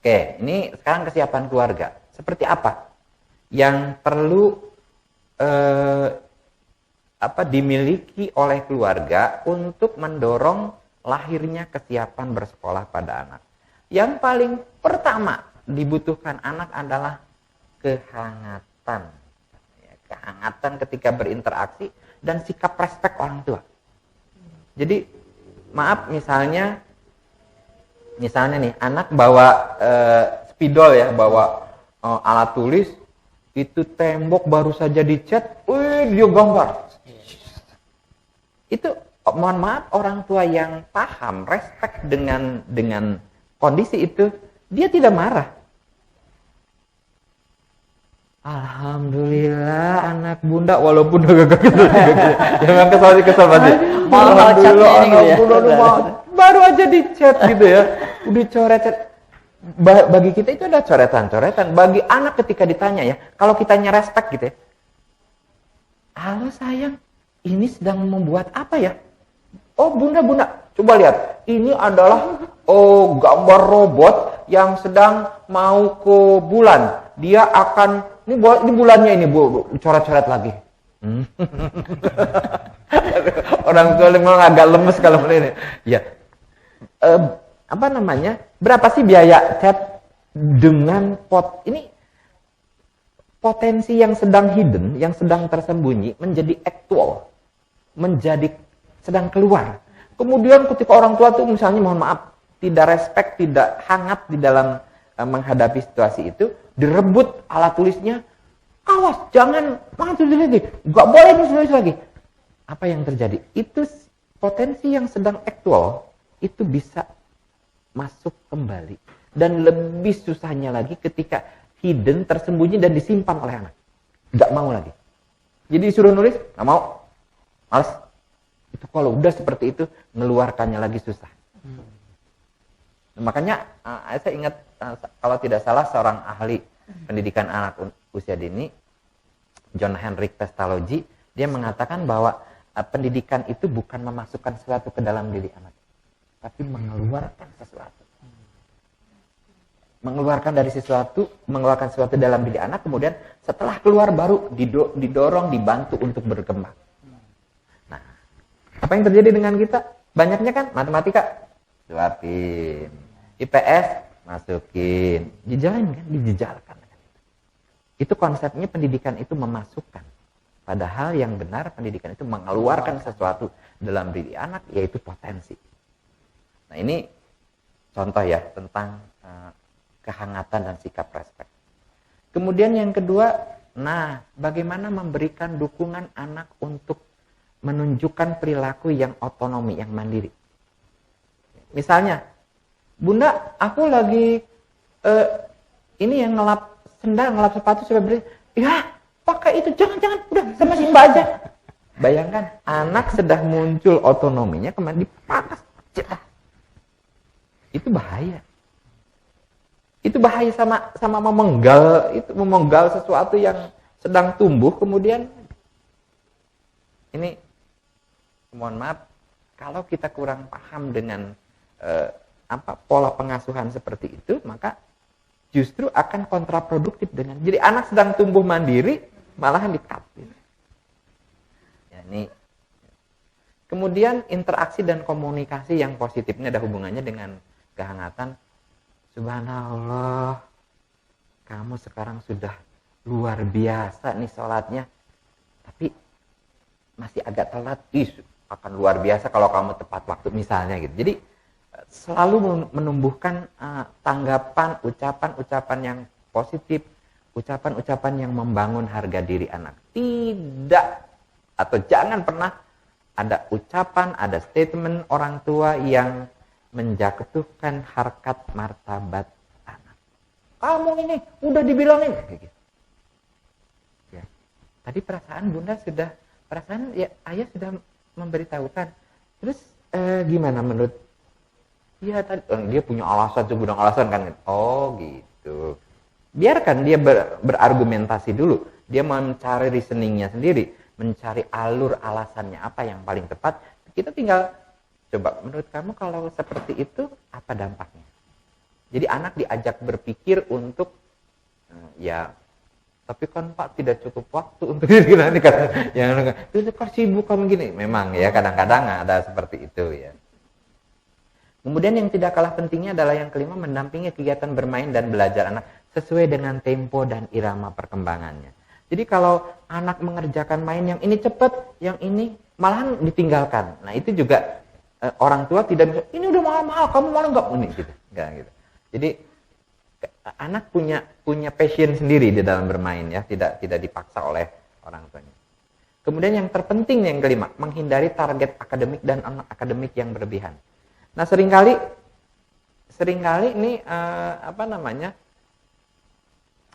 Oke, ini sekarang kesiapan keluarga. Seperti apa yang perlu dimiliki oleh keluarga untuk mendorong lahirnya kesiapan bersekolah pada anak? Yang paling pertama dibutuhkan anak adalah kehangatan. Kehangatan ketika berinteraksi dan sikap respek orang tua. Jadi, maaf misalnya nih anak bawa spidol ya, bawa alat tulis, itu tembok baru saja dicat, dia gambar. Itu mohon maaf, orang tua yang paham, respect dengan kondisi itu, dia tidak marah. Alhamdulillah anak bunda, walaupun agak jangan kesal pasti. Alhamdulillah anak bunda baru aja dicat gitu ya, udah coret. Bagi kita itu ada coretan-coretan. Bagi anak ketika ditanya ya, kalau kitanya respect gitu ya, halo sayang, ini sedang membuat apa ya? Oh bunda, coba lihat, ini adalah gambar robot yang sedang mau ke bulan. Dia akan, ini bulannya ini bu, coret-coret lagi. Orang tua memang agak lemes kalau ini. Ya, berapa sih biaya cat dengan ini potensi yang sedang hidden, yang sedang tersembunyi menjadi actual, menjadi sedang keluar. Kemudian ketika orang tua tuh misalnya mohon maaf tidak respect, tidak hangat di dalam menghadapi situasi itu, direbut alat tulisnya, awas jangan tulis lagi, nggak boleh tulis lagi. Apa yang terjadi? Itu potensi yang sedang actual itu bisa masuk kembali. Dan lebih susahnya lagi ketika hidden, tersembunyi dan disimpan oleh anak. Nggak mau lagi. Jadi disuruh nulis, nggak mau. Males. Itu kalau udah seperti itu, ngeluarkannya lagi susah. Makanya saya ingat, kalau tidak salah seorang ahli pendidikan anak usia dini, John Henrik Pestalozzi, dia mengatakan bahwa pendidikan itu bukan memasukkan sesuatu ke dalam diri anak, tapi mengeluarkan sesuatu. Mengeluarkan sesuatu dalam diri anak, kemudian setelah keluar baru didorong, dibantu untuk berkembang. Nah, apa yang terjadi dengan kita? Banyaknya kan matematika, suapin. IPS, masukin. Dijejalkan. Itu konsepnya pendidikan itu memasukkan. Padahal yang benar pendidikan itu mengeluarkan sesuatu dalam diri anak, yaitu potensi. Nah ini contoh ya tentang kehangatan dan sikap respek. Kemudian yang kedua, bagaimana memberikan dukungan anak untuk menunjukkan perilaku yang otonomi, yang mandiri. Misalnya, bunda, aku lagi ini yang ngelap sendal, ngelap sepatu supaya bersih. Ya, pakai itu, jangan, udah sama si mbak aja. Bayangkan, anak sedang muncul otonominya, kemudian dipakas. Itu bahaya. Itu bahaya sama memenggal sesuatu yang sedang tumbuh, kemudian ini mohon maaf, kalau kita kurang paham dengan pola pengasuhan seperti itu, maka justru akan kontraproduktif jadi anak sedang tumbuh mandiri malahan di-cut. Ya, ini. Kemudian interaksi dan komunikasi yang positif ini ada hubungannya dengan kehangatan. Subhanallah, kamu sekarang sudah luar biasa nih sholatnya, tapi masih agak telat. Akan luar biasa kalau kamu tepat waktu misalnya gitu. Jadi selalu menumbuhkan tanggapan, ucapan-ucapan yang positif, ucapan-ucapan yang membangun harga diri anak. Tidak atau jangan pernah ada ucapan, ada statement orang tua yang menjatuhkan harkat martabat anak. Kamu ini udah dibilangin gitu. Ya. Tadi perasaan bunda ayah sudah memberitahukan. Terus gimana menurut? Ya tadi dia punya alasan, segudang alasan kan. Oh gitu. Biarkan dia berargumentasi dulu. Dia mencari reasoningnya sendiri, mencari alur alasannya apa yang paling tepat. Kita tinggal coba, menurut kamu kalau seperti itu apa dampaknya? Jadi anak diajak berpikir untuk ya, tapi kan Pak tidak cukup waktu untuk ini nanti kan yang itu kan sibuk kamu gini. Memang ya kadang-kadang ada seperti itu ya. Kemudian yang tidak kalah pentingnya adalah yang kelima, mendampingi kegiatan bermain dan belajar anak sesuai dengan tempo dan irama perkembangannya. Jadi kalau anak mengerjakan main yang ini cepat, yang ini malahan ditinggalkan. Nah itu juga orang tua tidak bisa, ini udah mahal-mahal, kamu malah nggak ini gitu. Enggak gitu. Jadi anak punya passion sendiri di dalam bermain ya, tidak dipaksa oleh orang tuanya. Kemudian yang terpenting yang kelima, menghindari target akademik dan non-akademik yang berlebihan. Nah seringkali ini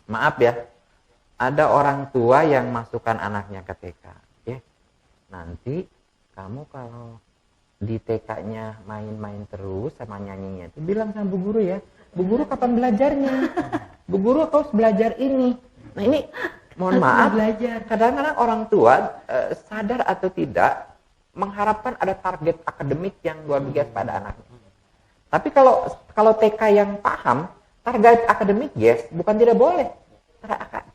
maaf ya, ada orang tua yang masukkan anaknya ke TK. Ya, nanti kamu kalau di TK-nya main-main terus sama nyanyinya itu bilang sama bu guru ya, bu guru kapan belajarnya? Bu guru harus belajar ini. Nah ini mohon maaf, kadang-kadang orang tua sadar atau tidak mengharapkan ada target akademik yang luar biasa pada anaknya. Tapi kalau TK yang paham, target akademik yes, bukan tidak boleh.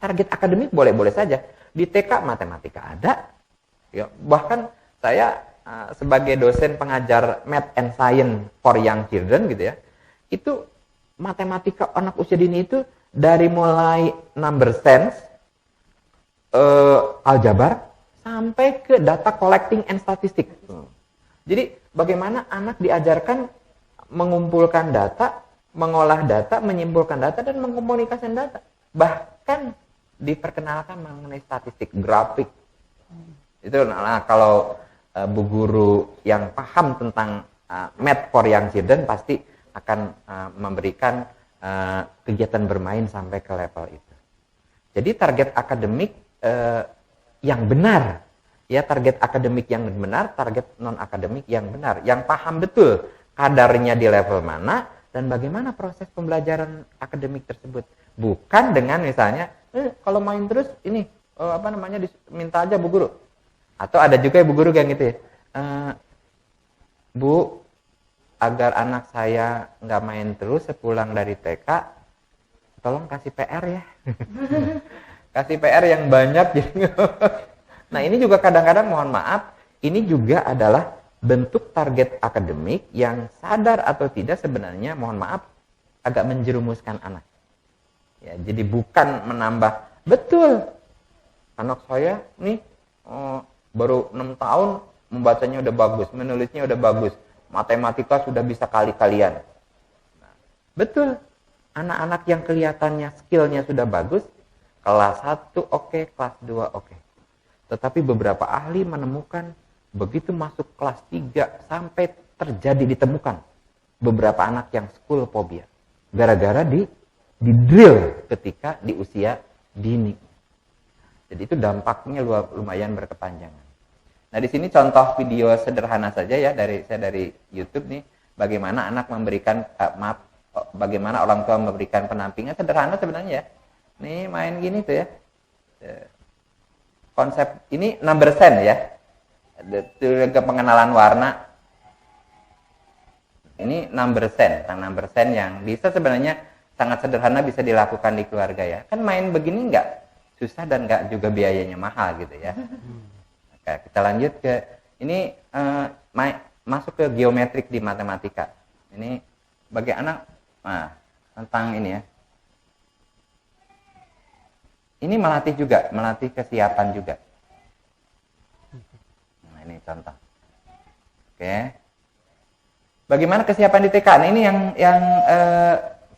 Target akademik boleh-boleh saja. Di TK matematika ada. Ya, bahkan saya sebagai dosen pengajar Math and Science for Young Children gitu ya, itu matematika anak usia dini itu dari mulai number sense, aljabar, sampai ke data collecting and statistik. Jadi bagaimana anak diajarkan mengumpulkan data, mengolah data, menyimpulkan data, dan mengkomunikasikan data. Bahkan diperkenalkan mengenai statistik, grafik. Itu kalau bu guru yang paham tentang Math for Young Children pasti akan memberikan kegiatan bermain sampai ke level itu. Jadi target akademik yang benar, ya target akademik yang benar, target non akademik yang benar, yang paham betul kadarnya di level mana dan bagaimana proses pembelajaran akademik tersebut. Bukan dengan misalnya kalau main terus ini minta aja bu guru. Atau ada juga bu guru yang gitu ya, bu, agar anak saya nggak main terus sepulang dari TK, tolong kasih PR ya. Kasih PR yang banyak. Nah ini juga kadang-kadang mohon maaf, ini juga adalah bentuk target akademik yang sadar atau tidak sebenarnya mohon maaf agak menjerumuskan anak. Ya, jadi bukan menambah, betul anak saya nih baru 6 tahun membacanya udah bagus, menulisnya udah bagus, matematika sudah bisa kali-kalian. Nah, betul, anak-anak yang kelihatannya skillnya sudah bagus, kelas 1 oke, kelas 2 oke. Tetapi beberapa ahli menemukan begitu masuk kelas 3 sampai ditemukan beberapa anak yang school phobia. Gara-gara di drill ketika di usia dini. Jadi itu dampaknya lumayan berkepanjangan. Nah di sini contoh video sederhana saja ya saya dari YouTube nih, bagaimana anak memberikan bagaimana orang tua memberikan pendampingan sederhana sebenarnya ya. Nih main gini tuh ya. Konsep ini number sense ya. Itu pengenalan warna. Ini number sense, number sense yang bisa sebenarnya sangat sederhana bisa dilakukan di keluarga ya. Kan main begini nggak susah dan nggak juga biayanya mahal gitu ya. Oke, kita lanjut ke ini masuk ke geometrik di matematika. Ini bagi anak tentang ini ya. Ini melatih kesiapan juga. Nah, ini contoh. Oke. Bagaimana kesiapan di TK? Nah, ini yang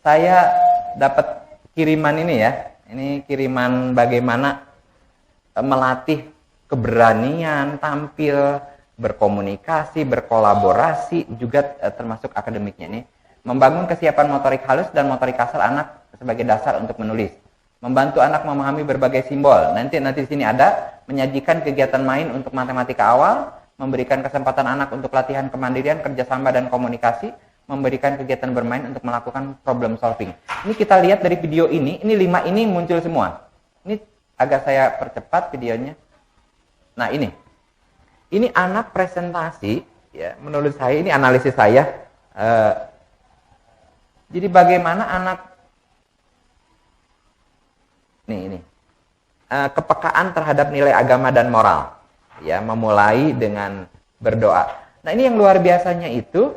saya dapat kiriman ini ya. Ini kiriman bagaimana melatih keberanian tampil, berkomunikasi, berkolaborasi, juga termasuk akademiknya ini. Membangun kesiapan motorik halus dan motorik kasar anak sebagai dasar untuk menulis. Membantu anak memahami berbagai simbol. Nanti di sini ada menyajikan kegiatan main untuk matematika awal, memberikan kesempatan anak untuk latihan kemandirian, kerjasama dan komunikasi, memberikan kegiatan bermain untuk melakukan problem solving. Ini kita lihat dari video ini 5 ini muncul semua. Ini agak saya percepat videonya. Nah ini anak presentasi, ya menurut saya ini analisis saya. Jadi bagaimana anak ini kepekaan terhadap nilai agama dan moral, ya, memulai dengan berdoa. Nah, ini yang luar biasanya itu,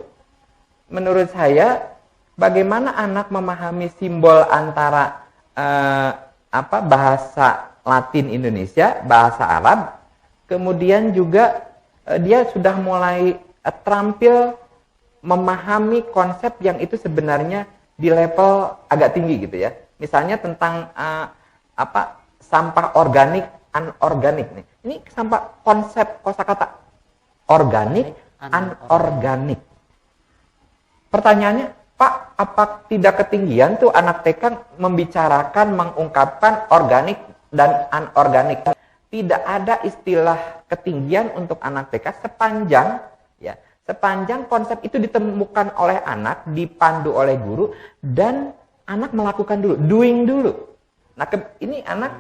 menurut saya, bagaimana anak memahami simbol antara bahasa Latin Indonesia, bahasa Arab, kemudian juga dia sudah mulai terampil memahami konsep yang itu sebenarnya di level agak tinggi gitu ya. Misalnya tentang sampah organik, anorganik nih. Ini sampah konsep kosakata organik, anorganik. Pertanyaannya, Pak, apa tidak ketinggian tuh anak TK membicarakan, mengungkapkan organik dan anorganik? Tidak ada istilah ketinggian untuk anak TK sepanjang konsep itu ditemukan oleh anak, dipandu oleh guru, dan anak melakukan dulu, doing dulu. Nah, ini anak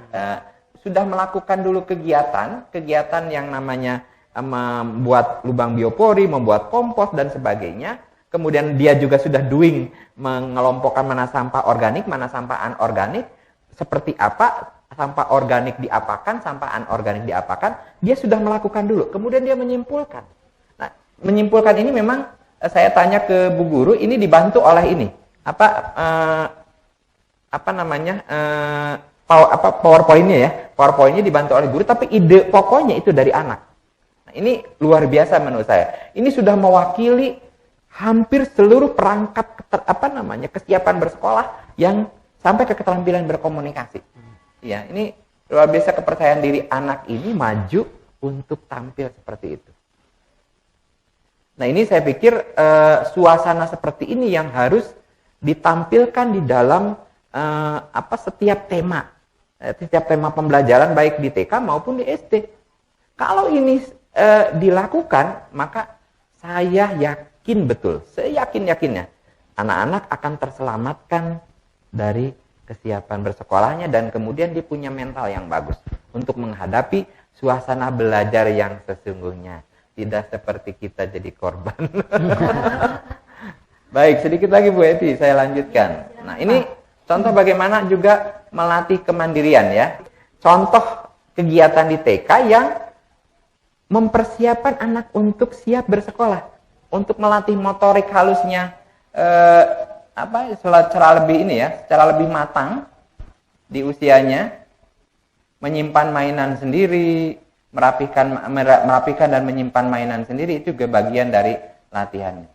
sudah melakukan dulu kegiatan yang namanya membuat lubang biopori, membuat kompos, dan sebagainya. Kemudian dia juga sudah doing, mengelompokkan mana sampah organik, mana sampah anorganik, seperti apa, sampah organik diapakan, sampah anorganik diapakan, dia sudah melakukan dulu. Kemudian dia menyimpulkan. Nah, menyimpulkan ini memang saya tanya ke Bu Guru, ini dibantu oleh ini. PowerPoint-nya ya. PowerPoint-nya dibantu oleh guru, tapi ide pokoknya itu dari anak. Nah, ini luar biasa menurut saya. Ini sudah mewakili hampir seluruh perangkat kesiapan bersekolah yang sampai ke keterampilan berkomunikasi. Ya, ini luar biasa kepercayaan diri anak ini maju untuk tampil seperti itu. Nah, ini saya pikir suasana seperti ini yang harus ditampilkan di dalam setiap tema pembelajaran baik di TK maupun di SD. Kalau ini dilakukan, maka saya yakin betul, seyakin-yakinnya anak-anak akan terselamatkan dari kesiapan bersekolahnya dan kemudian dia punya mental yang bagus untuk menghadapi suasana belajar yang sesungguhnya. Tidak seperti kita jadi korban. Baik, sedikit lagi Bu Eti, saya lanjutkan. Nah, ini contoh bagaimana juga melatih kemandirian ya. Contoh kegiatan di TK yang mempersiapkan anak untuk siap bersekolah, untuk melatih motorik halusnya secara lebih matang di usianya, menyimpan mainan sendiri, merapikan dan menyimpan mainan sendiri, itu juga bagian dari latihannya.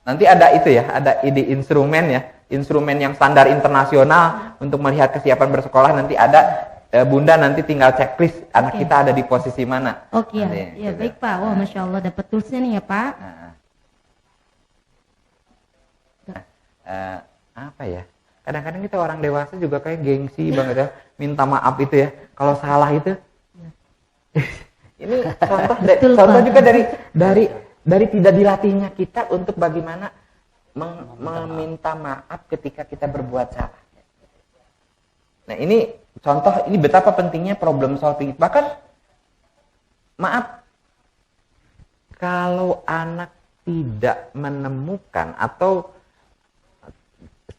Nanti ada ada ide instrumen ya, instrumen yang standar internasional untuk melihat kesiapan bersekolah. Nanti ada Bunda nanti tinggal checklist anak kita ada di posisi mana. Oke, ya baik Pak. Wah, Masya Allah dapat toolsnya nih ya Pak. Kadang-kadang kita orang dewasa juga kayak gengsi banget ya, minta maaf itu ya, kalau salah itu. Ini contoh juga dari tidak dilatihnya kita untuk bagaimana meminta maaf ketika kita berbuat salah. Nah, ini contoh, ini betapa pentingnya problem solving. Bahkan, maaf, kalau anak tidak menemukan atau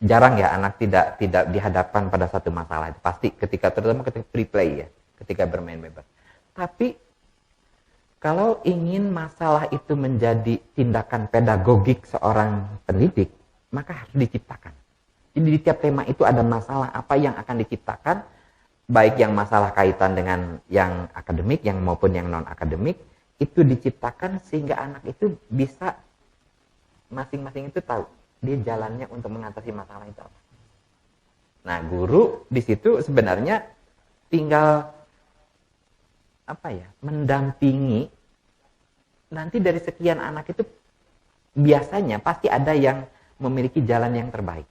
jarang ya anak tidak dihadapkan pada satu masalah itu pasti terutama ketika free play ya, ketika bermain bebas. Tapi kalau ingin masalah itu menjadi tindakan pedagogik seorang pendidik, maka harus diciptakan. Jadi di tiap tema itu ada masalah apa yang akan diciptakan, baik yang masalah kaitan dengan yang akademik yang maupun yang non akademik, itu diciptakan sehingga anak itu bisa masing-masing itu tahu dia jalannya untuk mengatasi masalah itu apa. Nah, guru di situ sebenarnya tinggal mendampingi. Nanti dari sekian anak itu biasanya pasti ada yang memiliki jalan yang terbaik.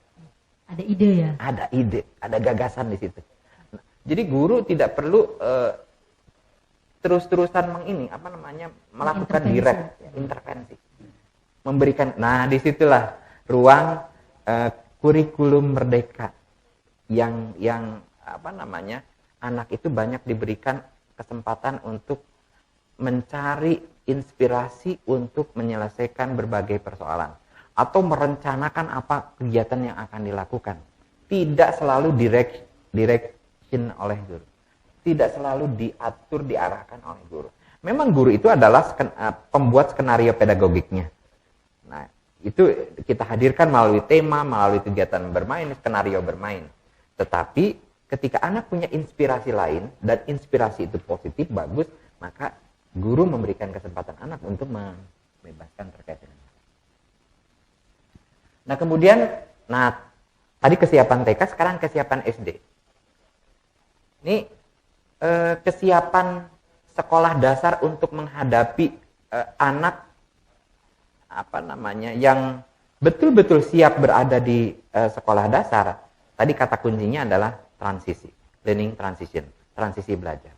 Ada ide ya? Ada ide, ada gagasan di situ. Jadi guru tidak perlu terus-terusan melakukan direct intervensi. Memberikan, nah disitulah ruang kurikulum merdeka yang anak itu banyak diberikan kesempatan untuk mencari inspirasi untuk menyelesaikan berbagai persoalan atau merencanakan apa kegiatan yang akan dilakukan. Tidak selalu direction oleh guru. Tidak selalu diatur, diarahkan oleh guru. Memang guru itu adalah pembuat skenario pedagogiknya. Nah, itu kita hadirkan melalui tema, melalui kegiatan bermain, skenario bermain. Tetapi ketika anak punya inspirasi lain dan inspirasi itu positif, bagus, maka guru memberikan kesempatan anak untuk membebaskan terkait dengan. Nah, kemudian tadi kesiapan TK, sekarang kesiapan SD. Ini kesiapan sekolah dasar untuk menghadapi anak yang betul-betul siap berada di sekolah dasar. Tadi kata kuncinya adalah transisi, learning transition, transisi belajar.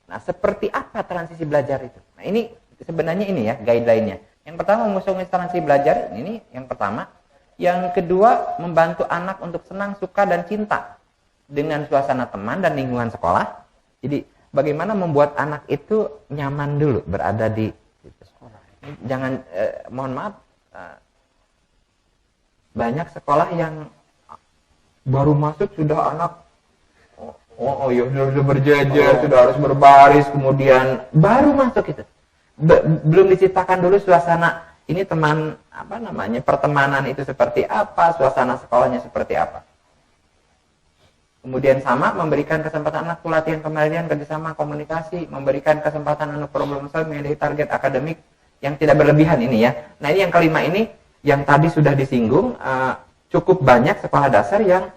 Nah, seperti apa transisi belajar itu? Nah, ini sebenarnya ini ya guideline-nya. Yang pertama, mengusung transisi belajar, ini yang pertama. Yang kedua, membantu anak untuk senang, suka, dan cinta dengan suasana teman dan lingkungan sekolah. Jadi, bagaimana membuat anak itu nyaman dulu berada di sekolah. Jangan, mohon maaf, banyak sekolah yang baru masuk sudah anak, ya sudah berjajar, sudah harus berbaris, kemudian baru masuk itu. Belum diciptakan dulu suasana, ini teman, pertemanan itu seperti apa, suasana sekolahnya seperti apa. Kemudian sama, memberikan kesempatan anak pelatihan kemandirian, kerjasama, komunikasi, memberikan kesempatan anak problem solving menjadi target akademik yang tidak berlebihan ini ya. Nah, ini yang kelima ini, yang tadi sudah disinggung, cukup banyak sekolah dasar yang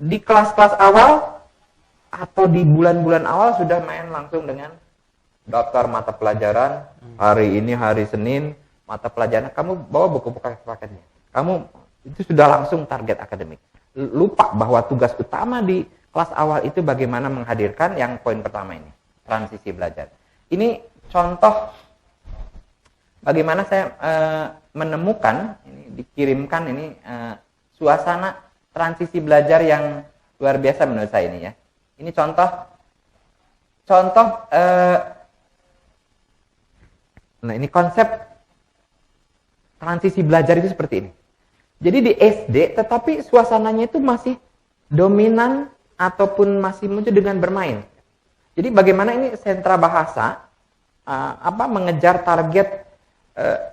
di kelas-kelas awal atau di bulan-bulan awal sudah main langsung dengan daftar mata pelajaran, hari ini hari Senin, mata pelajaran, kamu bawa buku paketnya. Kamu itu sudah langsung target akademik. Lupa bahwa tugas utama di kelas awal itu bagaimana menghadirkan yang poin pertama ini, transisi belajar. Ini contoh bagaimana saya menemukan, ini dikirimkan ini suasana transisi belajar yang luar biasa menurut saya ini ya. Ini contoh nah ini konsep transisi belajar itu seperti ini. Jadi di SD tetapi suasananya itu masih dominan ataupun masih muncul dengan bermain. Jadi bagaimana ini sentra bahasa mengejar target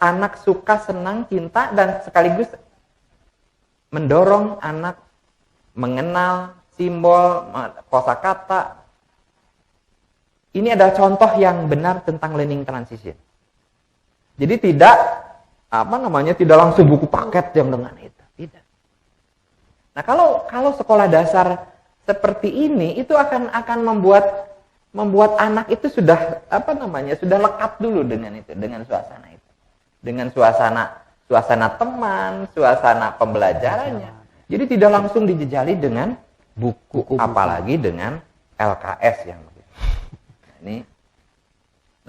anak suka, senang, cinta dan sekaligus mendorong anak mengenal simbol, kosakata. Ini adalah contoh yang benar tentang learning transition. Jadi tidak tidak langsung buku paket yang dengan itu, tidak. Nah, kalau sekolah dasar seperti ini itu akan membuat anak itu sudah sudah lekat dulu dengan itu, dengan suasana itu. Dengan suasana teman, suasana pembelajarannya. Jadi tidak langsung dijejali dengan buku. Apalagi dengan LKS yang begitu.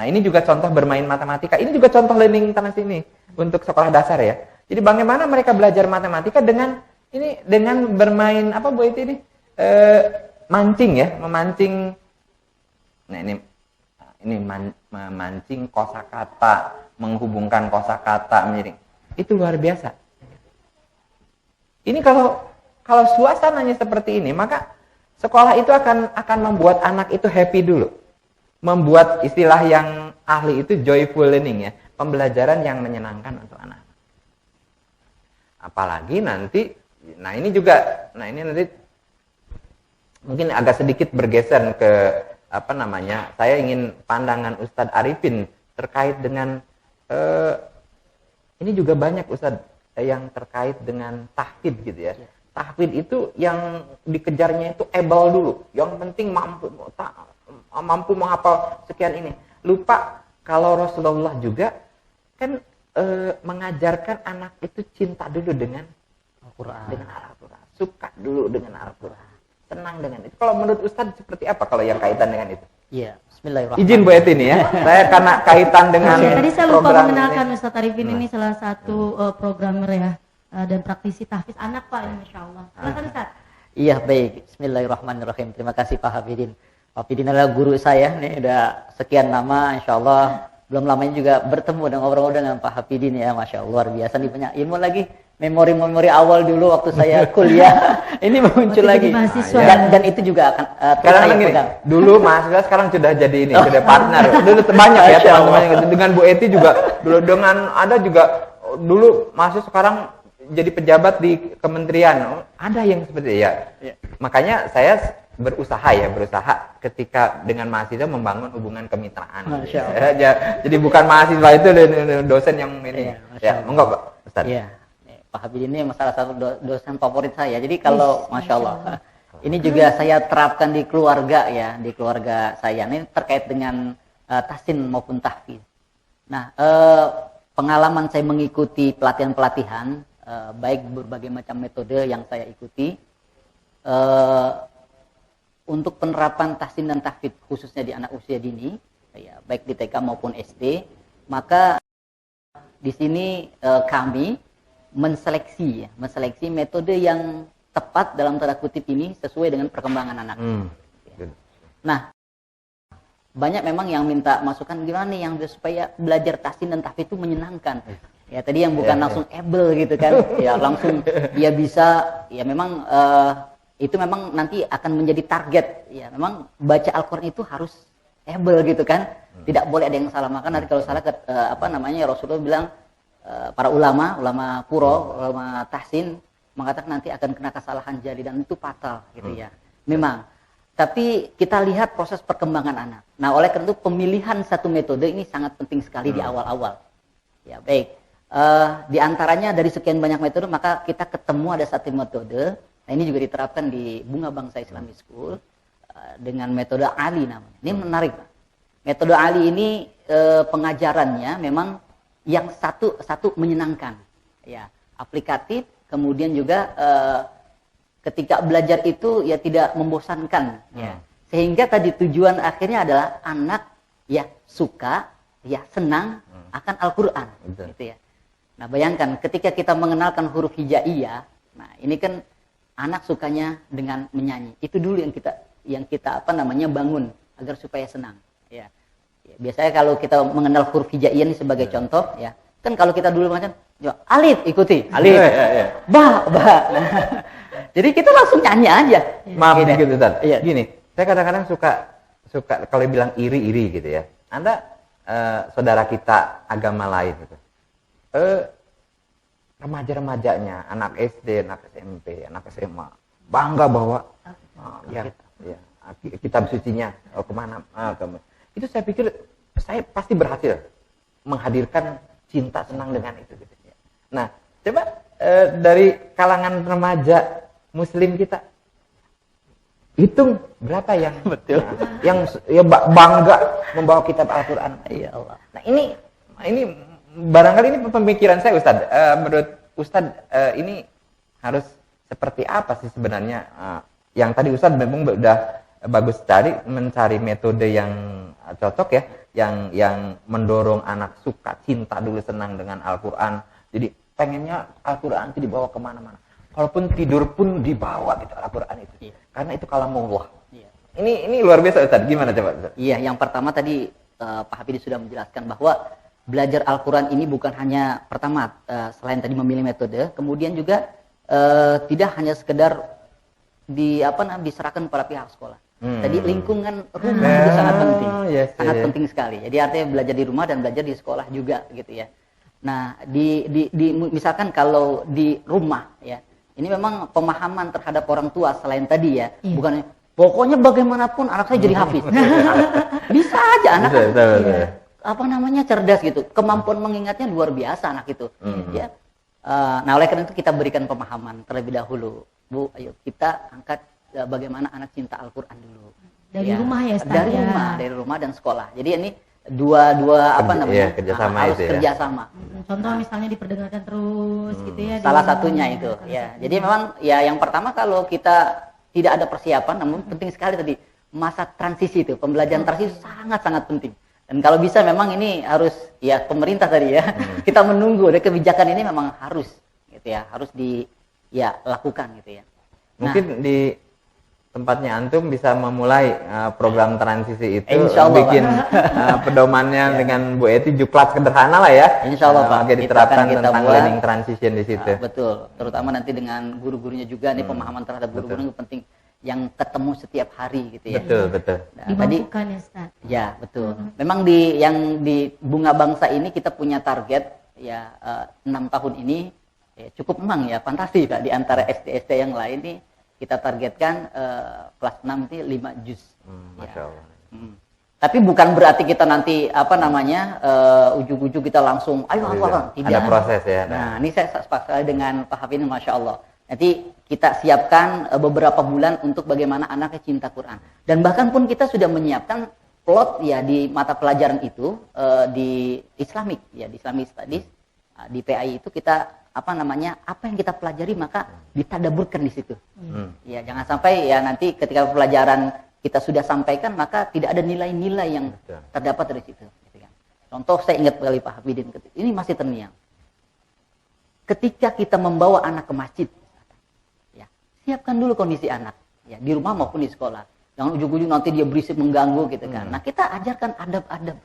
Nah, ini juga contoh bermain matematika. Ini juga contoh learning transition ini untuk sekolah dasar ya. Jadi bagaimana mereka belajar matematika dengan bermain Bu itu ini mancing ya, memancing. Nah, ini memancing kosakata, menghubungkan kosakata menjadi itu luar biasa. Ini kalau suasananya seperti ini, maka sekolah itu akan membuat anak itu happy dulu. Membuat istilah yang ahli itu joyful learning ya, pembelajaran yang menyenangkan untuk anak. Apalagi nanti, ini nanti mungkin agak sedikit bergeser ke saya ingin pandangan Ustadz Arifin terkait dengan ini juga banyak Ustadz yang terkait dengan tahfidz gitu ya. Tahfidz itu yang dikejarnya itu able dulu, yang penting mampu menghafal sekian ini. Lupa kalau Rasulullah juga kan mengajarkan anak itu cinta dulu dengan Al-Quran, suka dulu dengan Al-Quran, senang dengan itu. Kalau menurut Ustadz seperti apa kalau yang kaitan dengan itu? Iya, bismillahirrahmanirrahim. Izin Bu Eti ini ya, saya karena kaitan dengan tadi saya lupa program mengenalkan ini. Ustadz Arifin ini salah satu programmer ya dan praktisi tahfidz anak Pak, Masya Allah. Silakan Ustadz. Iya, baik. Bismillahirrahmanirrahim. Terima kasih Pak Hafidin. Pak Pidin adalah guru saya nih, udah sekian lama, insya Allah belum lamanya juga bertemu dan ngobrol dengan Pak Hafidin ya, Masya Allah, luar biasa nih, banyak ilmu lagi, memori-memori awal dulu waktu saya kuliah, ini muncul lagi, dan itu juga akan sekarang gini, dulu mahasiswa sekarang sudah jadi ini, sudah partner, dulu banyak ya teman-teman, dengan Bu Eti juga, dulu dengan ada juga, dulu mahasiswa sekarang jadi pejabat di kementerian, ada yang seperti ya. Makanya saya berusaha ketika dengan mahasiswa membangun hubungan kemitraan. Jadi bukan mahasiswa itu dosen yang ini. Ya, monggo Pak Ustaz. Iya. Pak Habib ini salah satu dosen favorit saya. Jadi kalau Masya Allah, ini juga saya terapkan di keluarga ya, di keluarga saya. Ini terkait dengan tahsin maupun tahfiz. Nah, pengalaman saya mengikuti pelatihan-pelatihan, baik berbagai macam metode yang saya ikuti, untuk penerapan tahsin dan tahfidz khususnya di anak usia dini, ya, baik di TK maupun SD, maka di sini kami menseleksi metode yang tepat dalam tanda kutip ini sesuai dengan perkembangan anak. Nah, banyak memang yang minta masukan gimana nih yang supaya belajar tahsin dan tahfidz itu menyenangkan. Ya tadi yang bukan langsung able gitu kan, ya langsung dia bisa, ya memang itu memang nanti akan menjadi target. Ya memang baca Al-Quran itu harus able gitu kan, tidak boleh ada yang salah. Maka nanti kalau salah Rasulullah bilang para ulama kuro, ulama tahsin mengatakan nanti akan kena kesalahan jari dan itu fatal gitu ya. Memang. Tapi kita lihat proses perkembangan anak. Nah oleh karena itu pemilihan satu metode ini sangat penting sekali di awal-awal. Ya baik. Di antaranya dari sekian banyak metode, maka kita ketemu ada satu metode. Nah ini juga diterapkan di Bunga Bangsa Islamic School dengan metode Ali namanya. Ini menarik, Pak. Metode Ali ini pengajarannya memang yang satu menyenangkan, ya aplikatif, kemudian juga ketika belajar itu ya tidak membosankan, ya sehingga tadi tujuan akhirnya adalah anak ya suka, ya senang akan Al-Quran, gitu ya. Nah bayangkan ketika kita mengenalkan huruf hijaiyah, nah ini kan anak sukanya dengan menyanyi. Itu dulu yang kita bangun agar supaya senang. Ya. Biasanya kalau kita mengenal huruf hijaiyah ini sebagai contoh, ya kan kalau kita dulu macam alif ikuti, alif, ba. Nah, jadi kita langsung nyanyi aja. Maaf gitu Tad. Gini, saya kadang-kadang suka kalau bilang iri gitu ya. Anda saudara kita agama lain gitu. Remaja-remajanya, anak SD, anak SMP, anak SMA, bangga bahwa kitab sucinya kemana, itu saya pikir saya pasti berhasil menghadirkan cinta senang dengan itu. Gitu. Nah, coba dari kalangan remaja Muslim kita hitung berapa yang betul, yang bangga membawa kitab Al-Quran. Ya Allah. Nah ini barangkali ini pemikiran saya Ustadz. Menurut Ustadz ini harus seperti apa sih sebenarnya? Yang tadi Ustadz memang udah bagus mencari metode yang cocok ya, yang mendorong anak suka, cinta dulu, senang dengan Al-Quran. Jadi pengennya Al-Quran itu dibawa kemana-mana. Kalaupun tidur pun dibawa gitu Al-Quran itu. Karena itu kalamullah. Ini luar biasa Ustadz. Gimana coba Ustadz? Iya, yang pertama tadi Pak Hafidin sudah menjelaskan bahwa belajar Al-Quran ini bukan hanya pertama selain tadi memilih metode, kemudian juga tidak hanya sekedar diserahkan kepada pihak sekolah. Tadi lingkungan rumah itu sangat penting, sangat penting sekali. Jadi artinya belajar di rumah dan belajar di sekolah juga gitu ya. Nah misalkan kalau di rumah ya, ini memang pemahaman terhadap orang tua selain tadi ya, bukan pokoknya bagaimanapun anak saya jadi hafiz. Bisa aja anak cerdas gitu, kemampuan mengingatnya luar biasa anak itu. Ya. Nah oleh karena itu kita berikan pemahaman terlebih dahulu, Bu, ayo kita angkat bagaimana anak cinta Al-Quran dulu. Dari rumah ya, Ustaz, dari rumah dan sekolah. Jadi ini dua kerjasama harus itu ya. Kerjasama. Contoh misalnya diperdengarkan terus gitu ya. Salah satunya itu ya. Jadi memang ya yang pertama kalau kita tidak ada persiapan, namun penting sekali tadi masa transisi itu, pembelajaran transisi sangat-sangat penting. Dan kalau bisa memang ini harus ya pemerintah tadi ya. Kita menunggu dari kebijakan ini memang harus gitu ya, harus lakukan gitu ya. Mungkin tempatnya antum bisa memulai program transisi itu, Insya Allah, bikin pedomannya dengan Bu Eti juklat sederhana lah ya. Insya Allah, Pak. Oke, diterapkan Kita tentang buat, learning transition di situ. Betul, terutama nanti dengan guru-gurunya juga nih, pemahaman terhadap guru-guru penting yang ketemu setiap hari gitu ya. Betul, betul. Nah, Dimampukan ya Ustaz. ya betul. Memang yang di Bunga Bangsa ini kita punya target ya 6 tahun ini ya, cukup memang ya fantasi Pak, di antara SD-SD yang lain nih kita targetkan kelas 6 ini 5 juz. Masya Allah. Tapi bukan berarti kita nanti ujug-ujug kita langsung ayo apa tidak. Ada proses ya. Nah, ini saya sepakat dengan Pak Hafin, Masya Allah. Nanti kita siapkan beberapa bulan untuk bagaimana anaknya cinta Quran. Dan bahkan pun kita sudah menyiapkan plot ya di mata pelajaran itu di Islamic ya, di Islamic Studies di PAI itu kita apa yang kita pelajari maka ditadaburkan di situ. Ya, jangan sampai ya nanti ketika pelajaran kita sudah sampaikan maka tidak ada nilai-nilai yang terdapat dari situ. Contoh saya ingat kali Pak Hafidin, ini masih terngiang. Ketika kita membawa anak ke masjid, ya, siapkan dulu kondisi anak, ya, di rumah maupun di sekolah. Jangan ujung-ujung nanti dia berisik mengganggu gitu kan. Nah, kita ajarkan adab-adab.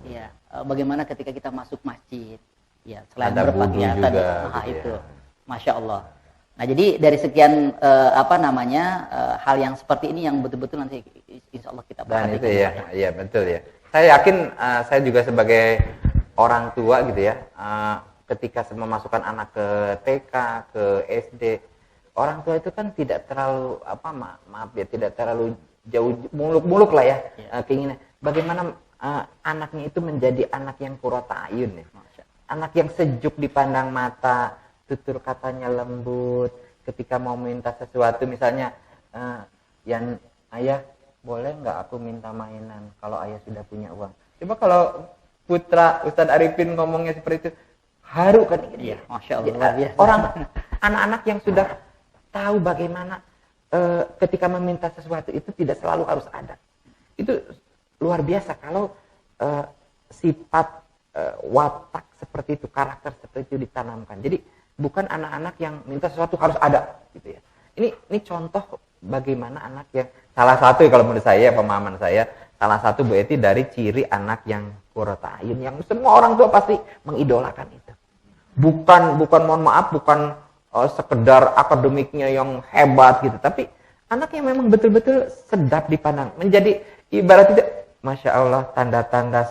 Ya, bagaimana ketika kita masuk masjid, ya, selain berpakaian tadi, itu, Masya Allah. Nah, jadi dari sekian hal yang seperti ini yang betul-betul nanti insya Allah kita perhatikan. Dan itu ya, betul ya. Saya yakin saya juga sebagai orang tua gitu ya, ketika memasukkan anak ke TK, ke SD, orang tua itu kan tidak terlalu tidak terlalu jauh muluk-muluk lah ya, keinginan. Bagaimana anaknya itu menjadi anak yang qurrata ayun ya. Anak yang sejuk dipandang mata, tutur katanya lembut, ketika mau minta sesuatu misalnya, yang ayah boleh nggak aku minta mainan kalau ayah sudah punya uang. Coba kalau putra Ustadz Arifin ngomongnya seperti itu, haru kan? Iya, Masya Allah. Orang anak-anak yang sudah tahu bagaimana ketika meminta sesuatu itu tidak selalu harus ada. Itu luar biasa kalau sifat watak seperti itu, karakter seperti itu ditanamkan. Jadi bukan anak-anak yang minta sesuatu harus ada gitu ya. Ini contoh bagaimana anak yang salah satu kalau menurut saya, pemahaman saya, salah satu Bu Eti dari ciri anak yang qurrata ayun yang semua orang tua pasti mengidolakan itu. Bukan mohon maaf, bukan sekedar akademiknya yang hebat gitu, tapi anak yang memang betul-betul sedap dipandang, menjadi ibarat itu, Masya Allah, tanda-tanda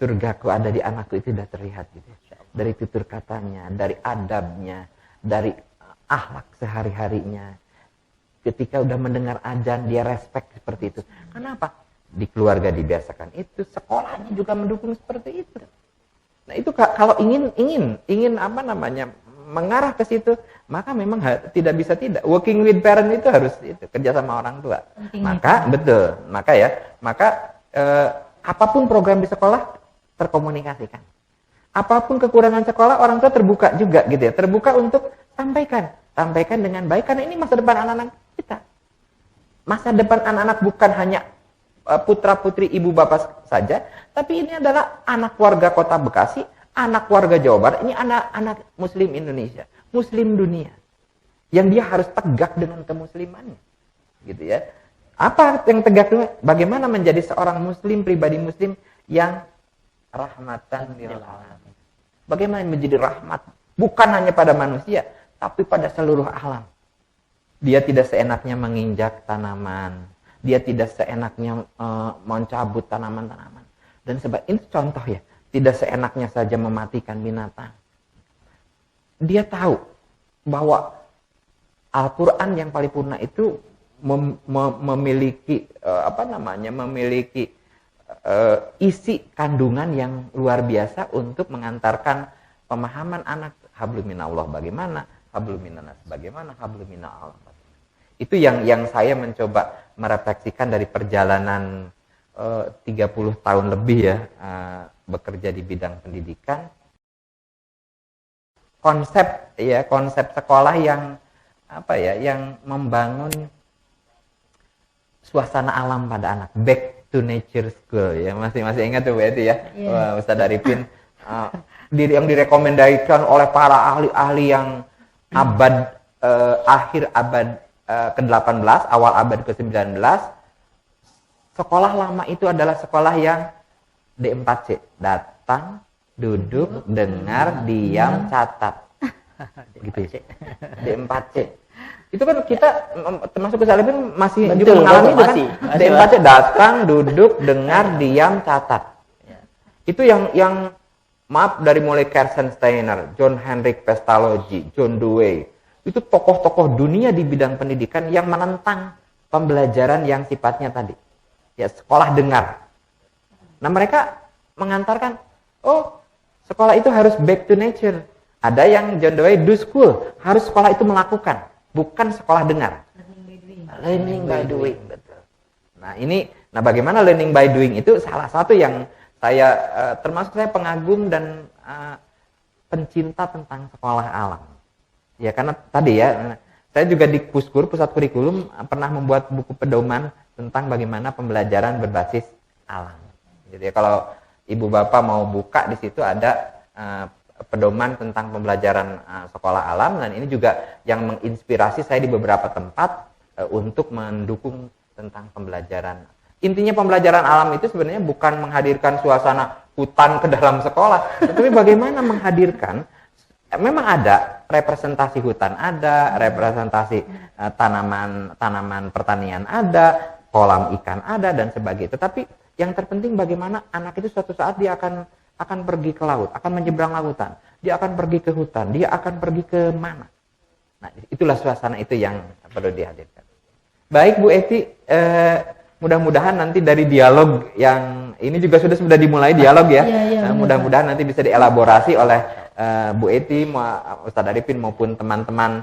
surgaku ada di anakku itu sudah terlihat gitu. Dari tutur katanya, dari adabnya, dari akhlak sehari-harinya. Ketika udah mendengar azan dia respect seperti itu. Kenapa? Di keluarga dibiasakan itu, sekolahnya juga mendukung seperti itu. Nah, itu kalau ingin mengarah ke situ, maka memang tidak bisa tidak. Working with parent itu harus itu, kerja sama orang tua. Maka apapun program di sekolah terkomunikasikan. Apapun kekurangan sekolah, orang tua terbuka juga gitu ya. Terbuka untuk sampaikan dengan baik, karena ini masa depan anak-anak kita. Masa depan anak-anak bukan hanya putra-putri ibu bapak saja, tapi ini adalah anak warga Kota Bekasi, anak warga Jawa Barat, ini anak muslim Indonesia, muslim dunia. Yang dia harus tegak dengan kemuslimannya. Gitu ya. Apa yang tegak? Bagaimana menjadi seorang muslim, pribadi muslim yang rahmatan lil alamin. Bagaimana menjadi rahmat bukan hanya pada manusia, tapi pada seluruh alam. Dia tidak seenaknya menginjak tanaman, dia tidak seenaknya mencabut tanaman-tanaman. Dan sebab ini contoh ya, tidak seenaknya saja mematikan binatang. Dia tahu bahwa Al-Qur'an yang paripurna itu memiliki isi kandungan yang luar biasa untuk mengantarkan pemahaman anak. Hablum minallah bagaimana, hablum minannas bagaimana, hablum minallah. Itu yang saya mencoba merefleksikan dari perjalanan 30 tahun lebih ya bekerja di bidang pendidikan. Konsep sekolah yang yang membangun suasana alam pada anak. Back to nature school ya, masih ingat tuh Bu Eti ya. Yeah. Ustadz Arifin yang direkomendasikan oleh para ahli-ahli yang akhir abad ke-18, awal abad ke-19, sekolah lama itu adalah sekolah yang D4C. Datang, duduk, dengar, diam, catat. Gitu. D4C. Itu kan kita termasuk Kesalibin masih Betul, juga mengalami itu kan. masih. D4C, datang, duduk, dengar, diam, catat. Itu yang maaf, dari mulai Kersensteiner, John Henrik Pestalozzi, John Dewey, itu tokoh-tokoh dunia di bidang pendidikan yang menentang pembelajaran yang sifatnya tadi, ya sekolah dengar. Nah mereka mengantarkan, oh sekolah itu harus back to nature. Ada yang John Dewey do school, harus sekolah itu melakukan, bukan sekolah dengar. Learning by doing, betul. Nah bagaimana learning by doing itu salah satu yang saya termasuk saya pengagum dan pencinta tentang sekolah alam. Ya karena tadi ya, saya juga di Puskur, Pusat Kurikulum, pernah membuat buku pedoman tentang bagaimana pembelajaran berbasis alam. Jadi kalau ibu bapak mau buka, di situ ada pedoman tentang pembelajaran sekolah alam, dan ini juga yang menginspirasi saya di beberapa tempat untuk mendukung tentang pembelajaran. Intinya pembelajaran alam itu sebenarnya bukan menghadirkan suasana hutan ke dalam sekolah, tetapi bagaimana menghadirkan, memang ada representasi hutan, ada representasi tanaman pertanian, ada kolam ikan, ada dan sebagainya. Tetapi yang terpenting bagaimana anak itu suatu saat dia akan pergi ke laut, akan menyeberang lautan, dia akan pergi ke hutan, dia akan pergi ke mana. Nah, itulah suasana itu yang perlu dihadirkan. Baik Bu Eti, mudah-mudahan nanti dari dialog yang ini juga sudah dimulai dialog ya. Mudah-mudahan nanti bisa dielaborasi oleh Bu Eti, Ustadz Arifin maupun teman-teman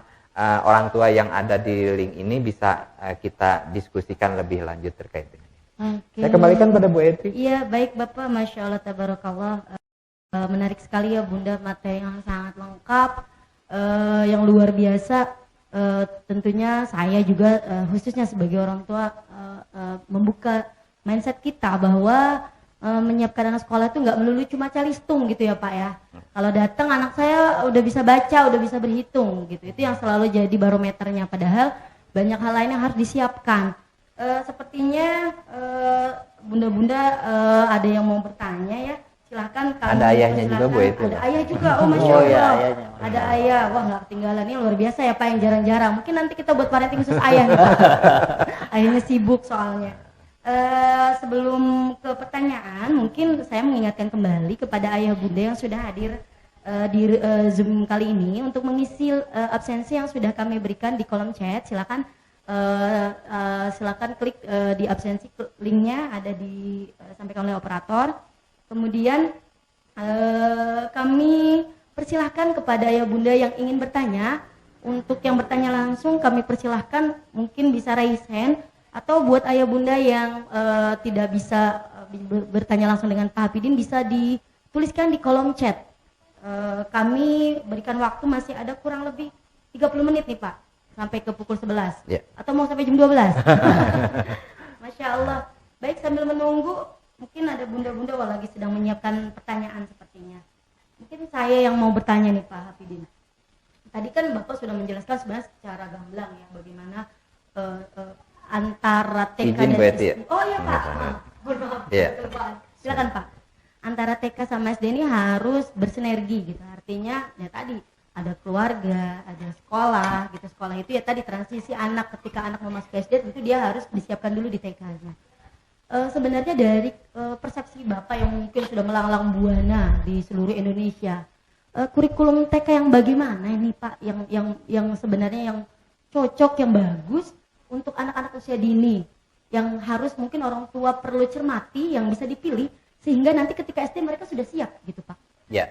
orang tua yang ada di link ini bisa kita diskusikan lebih lanjut terkait dengan ini. Okay. Saya kembalikan pada Bu Eti. Iya, baik Bapak, Masya Allah, tabarakallah. Menarik sekali ya Bunda, materi yang sangat lengkap, yang luar biasa. Tentunya saya juga khususnya sebagai orang tua membuka mindset kita bahwa menyiapkan anak sekolah itu nggak melulu cuma calistung gitu ya Pak ya. Kalau datang anak saya udah bisa baca, udah bisa berhitung gitu. Itu yang selalu jadi barometernya, padahal banyak hal lain yang harus disiapkan. Sepertinya bunda-bunda ada yang mau bertanya ya. Silahkan. Ada ayahnya juga Bu itu. Ada ayah juga, oh Masya Allah. Iya, ayahnya. Ada ayah, wah nggak ketinggalan, ini luar biasa ya Pak, yang jarang-jarang. Mungkin nanti kita buat parenting khusus ayah nih Pak. Ayahnya sibuk soalnya. Sebelum ke pertanyaan, mungkin saya mengingatkan kembali kepada ayah bunda yang sudah hadir di Zoom kali ini untuk mengisi absensi yang sudah kami berikan di kolom chat. Silakan klik di absensi, linknya ada disampaikan oleh operator. Kemudian kami persilahkan kepada ayah bunda yang ingin bertanya. Untuk yang bertanya langsung kami persilahkan mungkin bisa raise hand, atau buat ayah bunda yang tidak bisa bertanya langsung dengan Pak Hafidin bisa dituliskan di kolom chat. Kami berikan waktu masih ada kurang lebih 30 menit nih Pak, sampai ke pukul 11. Yeah. Atau mau sampai jam 12. Masya Allah. Baik, sambil menunggu, mungkin ada bunda-bunda lagi sedang menyiapkan pertanyaan sepertinya. Mungkin saya yang mau bertanya nih Pak Hafidin. Tadi kan Bapak sudah menjelaskan sebenarnya secara gamblang ya bagaimana antara TK dan SD. Ya? Oh iya Pak. Yeah. Silakan Pak. Antara TK sama SD ini harus bersinergi gitu. Artinya ya tadi ada keluarga, ada sekolah gitu. Sekolah itu ya tadi transisi anak, ketika anak mau masuk SD tentu dia harus disiapkan dulu di TK-nya. Sebenarnya dari persepsi Bapak yang mungkin sudah melanglang buana di seluruh Indonesia, kurikulum TK yang bagaimana ini Pak, yang sebenarnya yang cocok, yang bagus untuk anak-anak usia dini, yang harus mungkin orang tua perlu cermati, yang bisa dipilih sehingga nanti ketika SD mereka sudah siap gitu Pak. Ya.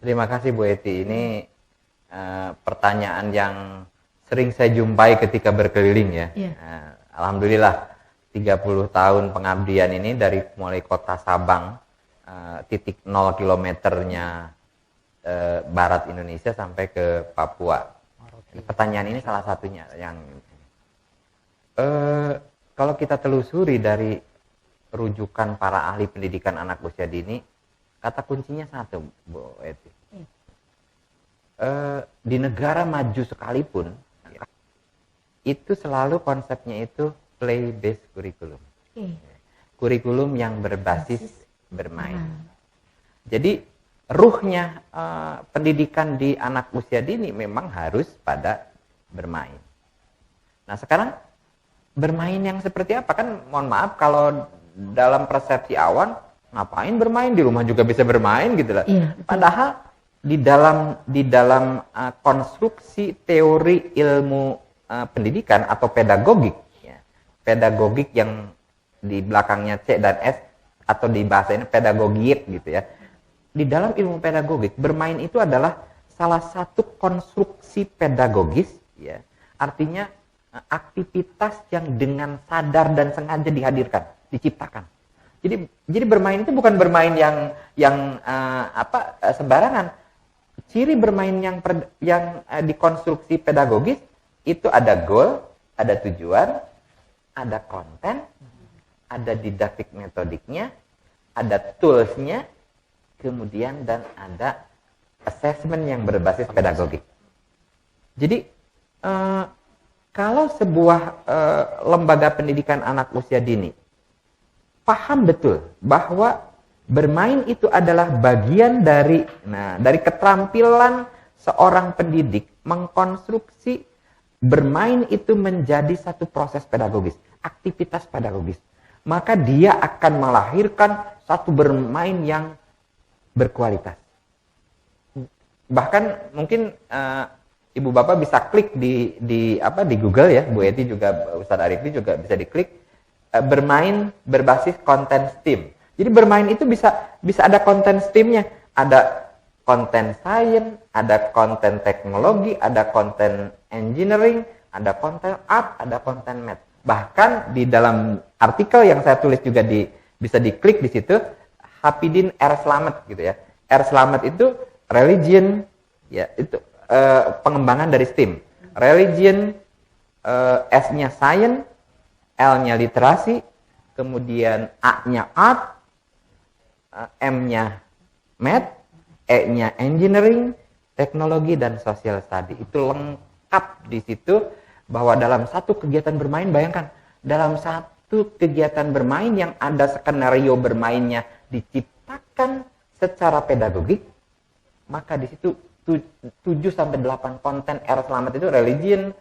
Terima kasih Bu Eti. Ini pertanyaan yang sering saya jumpai ketika berkeliling ya. Ya. Alhamdulillah 30 tahun pengabdian ini dari mulai kota Sabang, titik 0 kilometernya barat Indonesia sampai ke Papua. Pertanyaan ini salah satunya yang kalau kita telusuri dari rujukan para ahli pendidikan anak usia dini, kata kuncinya satu, Bu Eti. Di negara maju sekalipun, itu selalu konsepnya itu play based curriculum. Oke. Kurikulum yang berbasis bermain. Jadi ruhnya pendidikan di anak usia dini memang harus pada bermain. Nah sekarang bermain yang seperti apa? Kan mohon maaf kalau dalam persepsi awam, ngapain bermain, di rumah juga bisa bermain gitu lah. Iya, Padahal di dalam konstruksi teori ilmu pendidikan atau pedagogik, ya, pedagogik yang di belakangnya C dan S atau di bahasa ini pedagogik gitu ya. Di dalam ilmu pedagogik, bermain itu adalah salah satu konstruksi pedagogis, ya. Artinya aktivitas yang dengan sadar dan sengaja dihadirkan, diciptakan. Jadi bermain itu bukan bermain yang sembarangan. Ciri bermain yang dikonstruksi pedagogis itu ada goal, ada tujuan, ada konten, ada didaktik metodiknya, ada toolsnya, kemudian dan ada assessment yang berbasis pedagogik. Jadi kalau sebuah lembaga pendidikan anak usia dini paham betul bahwa bermain itu adalah bagian dari keterampilan seorang pendidik mengkonstruksi bermain itu menjadi satu proses pedagogis, aktivitas pedagogis. Maka dia akan melahirkan satu bermain yang berkualitas. Bahkan mungkin Ibu Bapak bisa klik di Google ya, Bu Eti juga, Ustadz Arifli juga bisa diklik bermain berbasis konten STEAM. Jadi bermain itu bisa ada konten STEAM-nya, ada konten science, ada konten teknologi, ada konten engineering, ada konten art, ada konten math. Bahkan di dalam artikel yang saya tulis juga bisa diklik di situ, Hapidin R. Slamet gitu ya. R. Slamet itu religion, ya itu pengembangan dari STEAM. Religion, S-nya science, L-nya literasi, kemudian A-nya art, M-nya math, E-nya engineering, teknologi, dan social study. Itu lengkap di situ bahwa dalam satu kegiatan bermain, bayangkan, dalam satu kegiatan bermain yang ada skenario bermainnya diciptakan secara pedagogik, maka di situ 7-8 konten R. Slamet itu religion,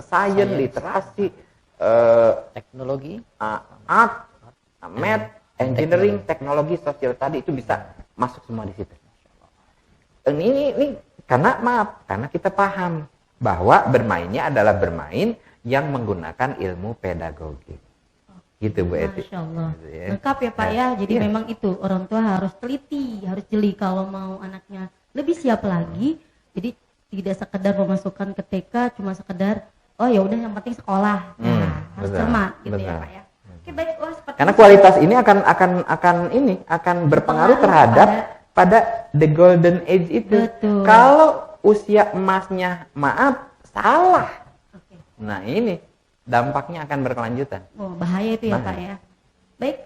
science, literasi, teknologi, art, math, engineering, teknologi, social study itu bisa masuk semua di situ. Ini karena kita paham bahwa bermainnya adalah bermain yang menggunakan ilmu pedagogik. Gitu Bu Eti. Masya Allah. Gitu ya. Lengkap ya Pak ya. Jadi memang itu orang tua harus teliti, harus jeli kalau mau anaknya lebih siap lagi. Jadi tidak sekedar memasukkan ke TK cuma sekedar oh ya udah yang penting sekolah. Harus cermat gitu ya Pak ya. Oke baik. Karena kualitas ini akan berpengaruh terhadap pada the golden age itu. Betul. Kalau usia emasnya salah. Oke. Nah ini dampaknya akan berkelanjutan. Oh bahaya itu ya Pak ya. Baik,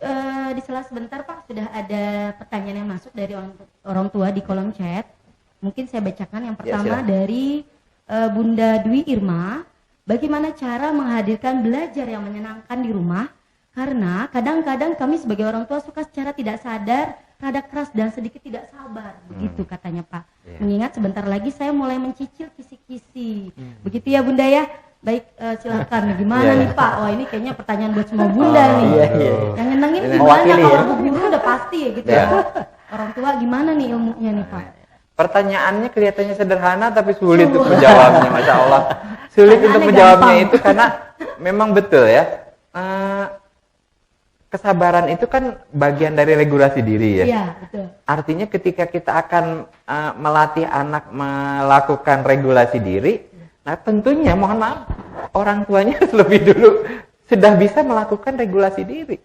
di sela sebentar Pak sudah ada pertanyaan yang masuk dari orang tua di kolom chat. Mungkin saya bacakan yang pertama dari Bunda Dwi Irma. Bagaimana cara menghadirkan belajar yang menyenangkan di rumah? Karena kadang-kadang kami sebagai orang tua suka secara tidak sadar, rada keras dan sedikit tidak sabar. Begitu katanya Pak. Mengingat sebentar lagi saya mulai mencicil kisi-kisi. Begitu ya Bunda ya? Baik, silahkan. Gimana nih Pak? Wah ini kayaknya pertanyaan buat semua Bunda nih. Yang nyenengin gimana kalau Bu Guru udah pasti ya gitu ya. Orang tua gimana nih ilmunya nih Pak? Pertanyaannya kelihatannya sederhana tapi sulit untuk menjawabnya, Masya Allah. Sulit untuk menjawabnya itu karena memang betul ya. Kesabaran itu kan bagian dari regulasi diri ya. Iya, betul. Artinya ketika kita akan melatih anak melakukan regulasi diri, nah tentunya mohon maaf, orang tuanya lebih dulu sudah bisa melakukan regulasi diri.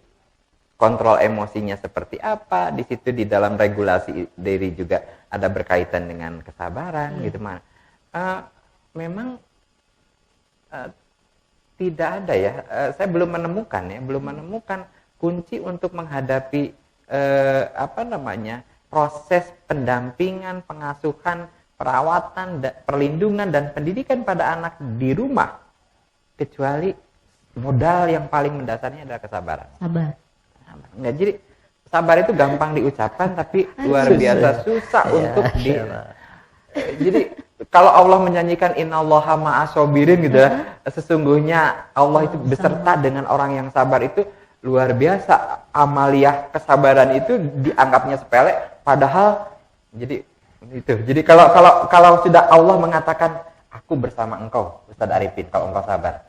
Kontrol emosinya seperti apa, di situ di dalam regulasi diri juga ada berkaitan dengan kesabaran gitu mah. Memang tidak ada ya, saya belum menemukan kunci untuk menghadapi proses pendampingan, pengasuhan perawatan, perlindungan dan pendidikan pada anak di rumah, kecuali modal yang paling mendasarnya adalah kesabaran. Sabar. Enggak, jadi sabar itu gampang diucapkan tapi luar biasa susah untuk jadi kalau Allah menyanyikan innallaha ma'as-sabirin gitu ya, sesungguhnya Allah itu beserta dengan orang yang sabar, itu luar biasa. Amaliyah kesabaran itu dianggapnya sepele, padahal jadi itu. Jadi kalau sudah Allah mengatakan aku bersama engkau, Ustaz Arifin, kalau engkau sabar.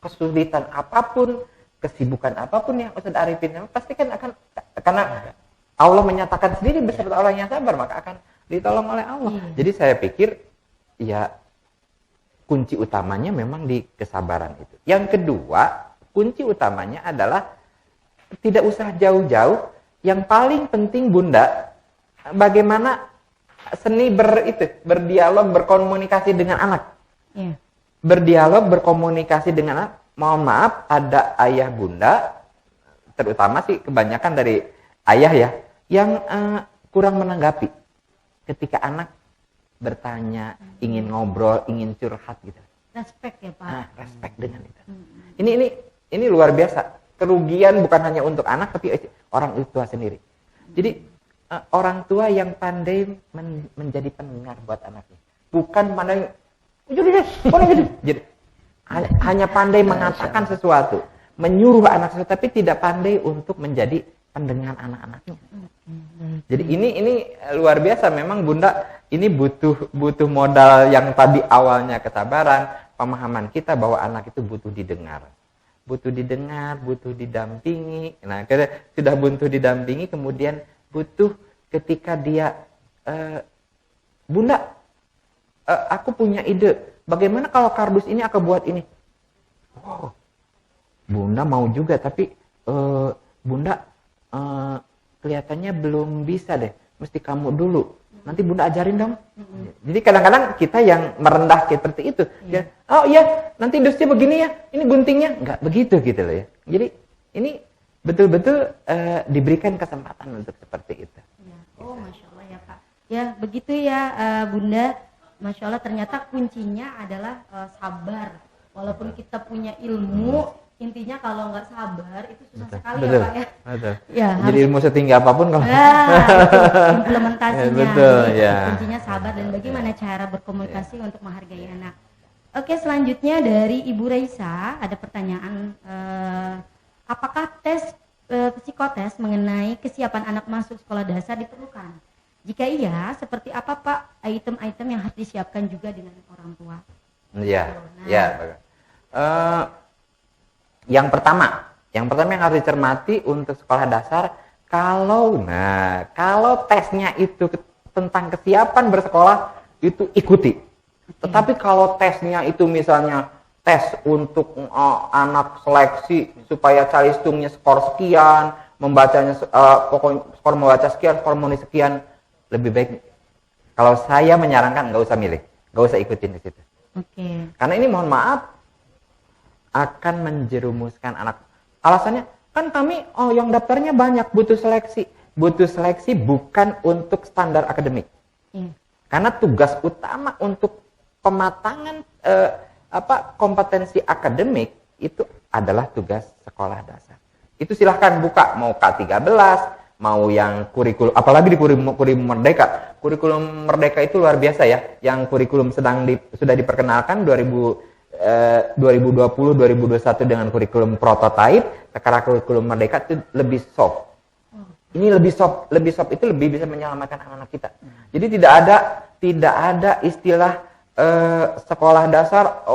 Kesulitan apapun, kesibukan apapun yang Ustaz Arifin pasti kan akan, karena Allah menyatakan sendiri beserta orang yang sabar, maka akan ditolong oleh Allah. Jadi saya pikir ya kunci utamanya memang di kesabaran itu. Yang kedua, kunci utamanya adalah tidak usah jauh-jauh. Yang paling penting Bunda, bagaimana seni berdialog, berkomunikasi dengan anak. Berdialog, berkomunikasi dengan anak. Mohon maaf, ada ayah Bunda, terutama sih kebanyakan dari ayah ya, yang kurang menanggapi ketika anak bertanya, ingin ngobrol, ingin curhat gitu. Respect ya Pak. Nah, respect dengan itu. Ini luar biasa. Kerugian bukan hanya untuk anak, tapi orang tua sendiri. Jadi orang tua yang pandai menjadi pendengar buat anaknya, bukan pandai jadi hanya pandai mengatakan sesuatu, menyuruh anak sesuatu, tapi tidak pandai untuk menjadi pendengar anak-anaknya. Jadi ini luar biasa memang Bunda, ini butuh modal yang tadi awalnya kesabaran, pemahaman kita bahwa anak itu butuh didengar, butuh didampingi. Nah, sudah butuh didampingi, kemudian butuh ketika dia Bunda, aku punya ide, bagaimana kalau kardus ini aku buat ini? Oh, Bunda mau juga, tapi Bunda kelihatannya belum bisa deh, mesti kamu dulu. Nanti Bunda ajarin dong. Jadi kadang-kadang kita yang merendah seperti itu. Ya, oh iya, nanti dusnya begini ya, ini guntingnya. Enggak begitu gitu loh ya. Jadi ini betul-betul diberikan kesempatan untuk seperti itu. Ya. Oh, Masya Allah ya Pak. Ya begitu ya Bunda. Masya Allah, ternyata kuncinya adalah sabar. Walaupun kita punya ilmu, intinya kalau nggak sabar itu susah sekali ya Pak ya. Betul. Ya, jadi ilmu setinggi apapun kalau itu implementasinya. Betul, ya. Kuncinya sabar dan bagaimana cara berkomunikasi untuk menghargai anak. Oke, selanjutnya dari Ibu Raisa ada pertanyaan, apakah tes psikotes mengenai kesiapan anak masuk sekolah dasar diperlukan? Jika iya, seperti apa Pak item-item yang harus disiapkan juga dengan orang tua? Iya, ya. Yang pertama yang harus dicermati untuk sekolah dasar, kalau tesnya itu tentang kesiapan bersekolah, itu ikuti. Tetapi kalau tesnya itu misalnya tes untuk anak seleksi supaya calistungnya skor sekian, membacanya skor membaca sekian, skor menulis sekian, lebih baik kalau saya menyarankan nggak usah milih, nggak usah ikutin di situ. Karena ini mohon maaf akan menjerumuskan anak. Alasannya kan kami yang daftarnya banyak, butuh seleksi. Butuh seleksi bukan untuk standar akademik. Karena tugas utama untuk pematangan kompetensi akademik itu adalah tugas sekolah dasar. Itu silahkan buka, mau K13, mau yang kurikulum, apalagi di kurikulum Merdeka. Kurikulum Merdeka itu luar biasa ya. Yang kurikulum sudah diperkenalkan 2020-2021 dengan kurikulum prototype. Sekarang kurikulum Merdeka itu lebih soft. Ini lebih soft itu lebih bisa menyelamatkan anak-anak kita. Jadi tidak ada istilah sekolah dasar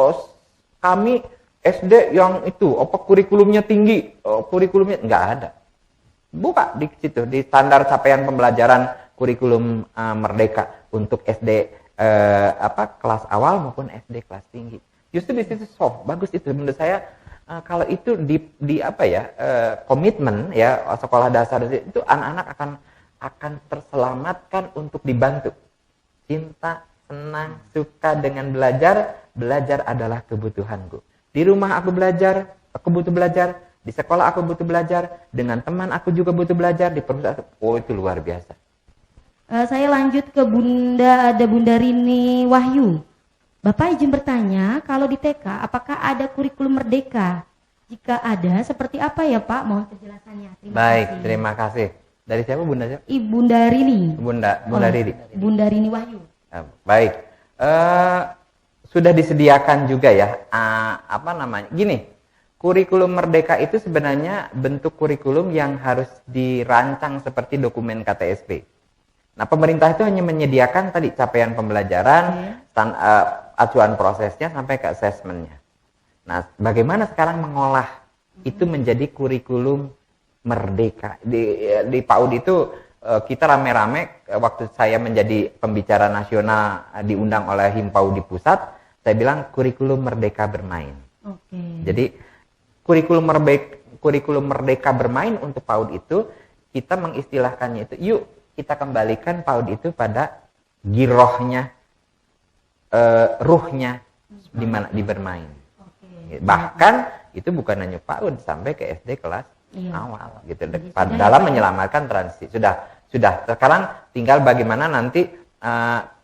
kami SD yang itu kurikulumnya tinggi, kurikulumnya nggak ada. Buka di situ di standar capaian pembelajaran kurikulum Merdeka untuk SD kelas awal maupun SD kelas tinggi. Justru di situ soft, bagus itu menurut saya. Kalau itu komitmen ya sekolah dasar itu, anak-anak akan terselamatkan untuk dibantu. Cinta, senang, suka dengan belajar adalah kebutuhanku. Di rumah aku belajar, aku butuh belajar. Di sekolah aku butuh belajar, dengan teman aku juga butuh belajar, di perusahaan itu luar biasa. Saya lanjut ke ada Bunda Rini Wahyu. Bapak izin bertanya, kalau di TK apakah ada kurikulum merdeka? Jika ada, seperti apa ya Pak? Mohon penjelasannya. Terima kasih. Dari siapa Bunda? Bunda Rini. Bunda Rini. Bunda Rini Wahyu. Baik. Sudah disediakan juga ya. Gini, kurikulum merdeka itu sebenarnya bentuk kurikulum yang harus dirancang seperti dokumen KTSP. Nah, pemerintah itu hanya menyediakan tadi capaian pembelajaran, acuan prosesnya sampai ke asesmennya. Nah, bagaimana sekarang mengolah itu menjadi kurikulum merdeka? Di PAUD itu kita rame-rame waktu saya menjadi pembicara nasional diundang oleh Himpaudi Pusat, saya bilang kurikulum merdeka bermain. Jadi kurikulum merdeka bermain untuk PAUD itu kita mengistilahkannya itu, yuk kita kembalikan PAUD itu pada girohnya, ruhnya di mana di bermain. Bahkan itu bukan hanya PAUD, sampai ke SD kelas awal gitu. Dalam menyelamatkan transisi sudah. Sekarang tinggal bagaimana nanti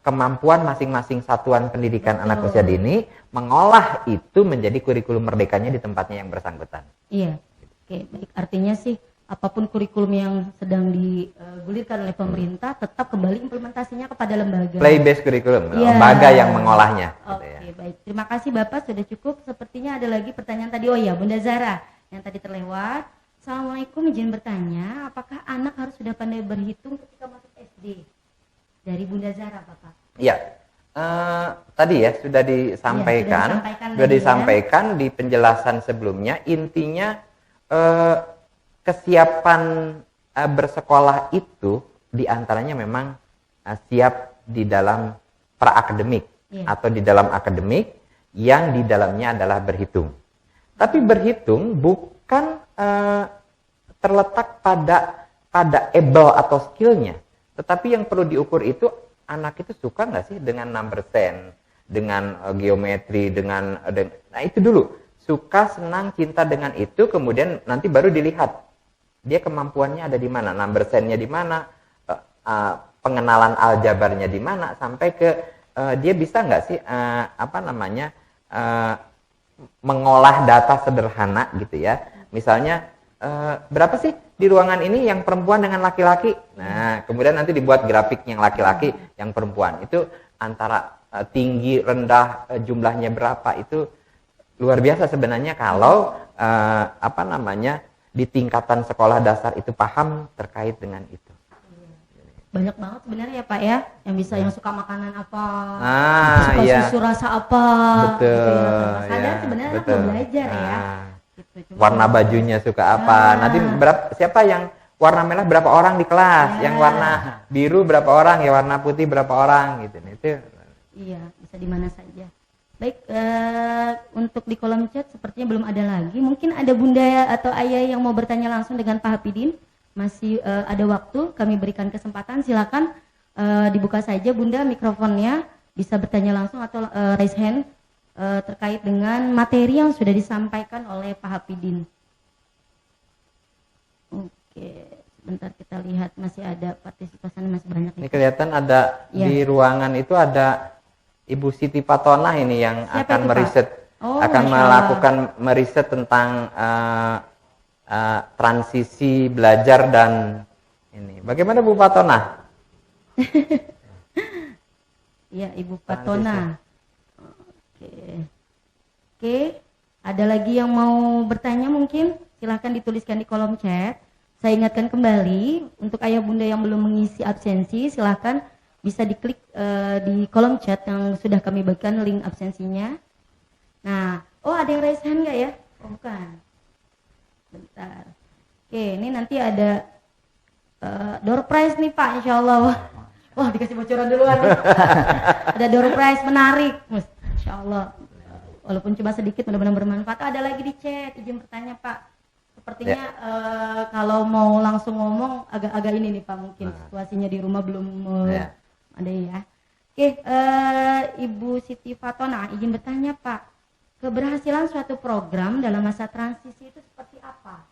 kemampuan masing-masing satuan pendidikan anak usia dini mengolah itu menjadi kurikulum merdekanya di tempatnya yang bersangkutan. Iya. Oke, baik. Artinya sih apapun kurikulum yang sedang digulirkan oleh pemerintah, tetap kembali implementasinya kepada lembaga. Play based kurikulum, lembaga yang mengolahnya. Oke, baik. Terima kasih Bapak, sudah cukup. Sepertinya ada lagi pertanyaan tadi. Oh ya, Bunda Zara yang tadi terlewat. Assalamualaikum, izin bertanya, apakah anak harus sudah pandai berhitung ketika masuk SD? Dari Bunda Zara, Bapak. Iya. Tadi ya sudah disampaikan di penjelasan sebelumnya. Intinya kesiapan bersekolah itu diantaranya memang siap di dalam pra-akademik atau di dalam akademik yang di dalamnya adalah berhitung. Tapi berhitung bukan terletak pada able atau skillnya, tetapi yang perlu diukur itu anak itu suka nggak sih dengan number sense, dengan geometri, nah itu dulu, suka, senang, cinta dengan itu, kemudian nanti baru dilihat dia kemampuannya ada di mana, number sense-nya di mana, pengenalan aljabarnya di mana, sampai ke dia bisa nggak sih mengolah data sederhana gitu ya. Misalnya berapa sih di ruangan ini yang perempuan dengan laki-laki? Nah, kemudian nanti dibuat grafik yang laki-laki, yang perempuan. Itu antara tinggi, rendah, jumlahnya berapa, itu luar biasa sebenarnya kalau di tingkatan sekolah dasar itu paham terkait dengan itu. Banyak banget sebenarnya ya Pak ya, yang bisa yang suka makanan apa, suka susu rasa apa, betul, gitu ya. Sadar sebenarnya anak belum belajar ya. Gitu. Warna bajunya suka apa? Nanti siapa yang warna merah berapa orang di kelas, yang warna biru berapa orang, ya warna putih berapa orang gitu. Itu. Iya, bisa di mana saja. Baik, untuk di kolom chat sepertinya belum ada lagi. Mungkin ada bunda atau ayah yang mau bertanya langsung dengan Pak Hapidin. Masih ada waktu, kami berikan kesempatan. Silakan dibuka saja bunda mikrofonnya, bisa bertanya langsung atau raise hand terkait dengan materi yang sudah disampaikan oleh Pak Hapidin. Oke, sebentar kita lihat, masih ada partisipasi, masih banyak. Ini kelihatan ada di ruangan itu ada Ibu Siti Patonah ini yang akan meriset, melakukan meriset tentang transisi belajar dan ini. Bagaimana Bu Patonah? Iya, Ibu Patonah. Oke. Ada lagi yang mau bertanya mungkin? Silahkan dituliskan di kolom chat. Saya ingatkan kembali untuk ayah bunda yang belum mengisi absensi, silahkan bisa diklik di kolom chat yang sudah kami bagikan link absensinya. Nah, ada yang raise hand nggak ya? Oh, bukan. Bentar. Oke, ini nanti ada door prize nih Pak, insya Allah. Wah, dikasih bocoran duluan. Ada door prize menarik, insya Allah. Walaupun cuma sedikit, mudah-mudahan bermanfaat. Ada lagi di chat, izin bertanya Pak. Sepertinya kalau mau langsung ngomong agak-agak ini nih Pak, mungkin situasinya di rumah belum ada ya. Oke, Ibu Siti Fatona, izin bertanya Pak, keberhasilan suatu program dalam masa transisi itu seperti apa?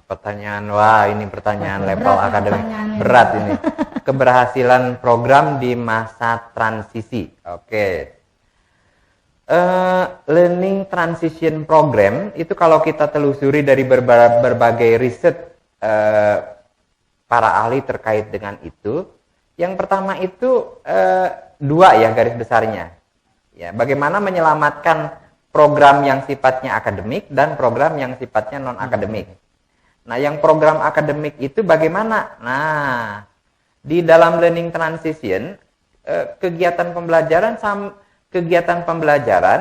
Pertanyaan, wah ini pertanyaan level Berat ya akademik. pertanyaannya. Berat ini. Keberhasilan program di masa transisi. Oke. Learning Transition Program itu kalau kita telusuri dari berbagai riset para ahli terkait dengan itu, yang pertama itu dua ya garis besarnya. Ya, bagaimana menyelamatkan program yang sifatnya akademik dan program yang sifatnya non akademik. Nah, yang program akademik itu bagaimana? Nah, di dalam learning transition kegiatan pembelajaran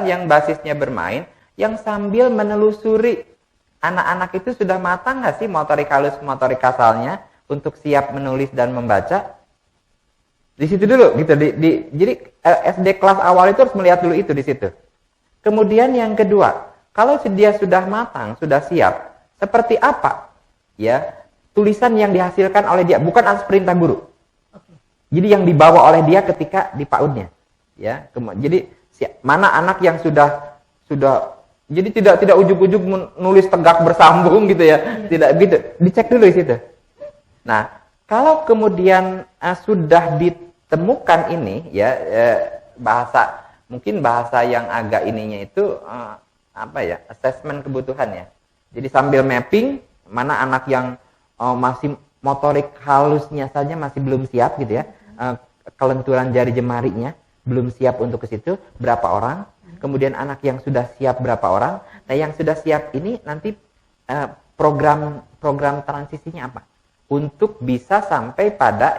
yang basisnya bermain, yang sambil menelusuri anak-anak itu sudah matang nggak sih motorik halus, motorik kasalnya untuk siap menulis dan membaca. Di situ dulu gitu. Jadi SD kelas awal itu harus melihat dulu itu di situ. Kemudian yang kedua, kalau dia sudah matang, sudah siap, seperti apa ya tulisan yang dihasilkan oleh dia, bukan atas perintah guru. Jadi yang dibawa oleh dia ketika di PAUD-nya. Ya, jadi mana anak yang sudah jadi tidak ujug-ujug menulis tegak bersambung gitu ya, tidak gitu, dicek dulu di situ. Nah, kalau kemudian sudah ditemukan ini ya mungkin bahasa yang agak ininya itu assessment kebutuhan ya. Jadi sambil mapping mana anak yang masih motorik halusnya saja masih belum siap gitu ya, kelenturan jari jemarinya belum siap untuk ke situ, berapa orang, kemudian anak yang sudah siap berapa orang. Nah, yang sudah siap ini nanti program transisinya apa? Untuk bisa sampai pada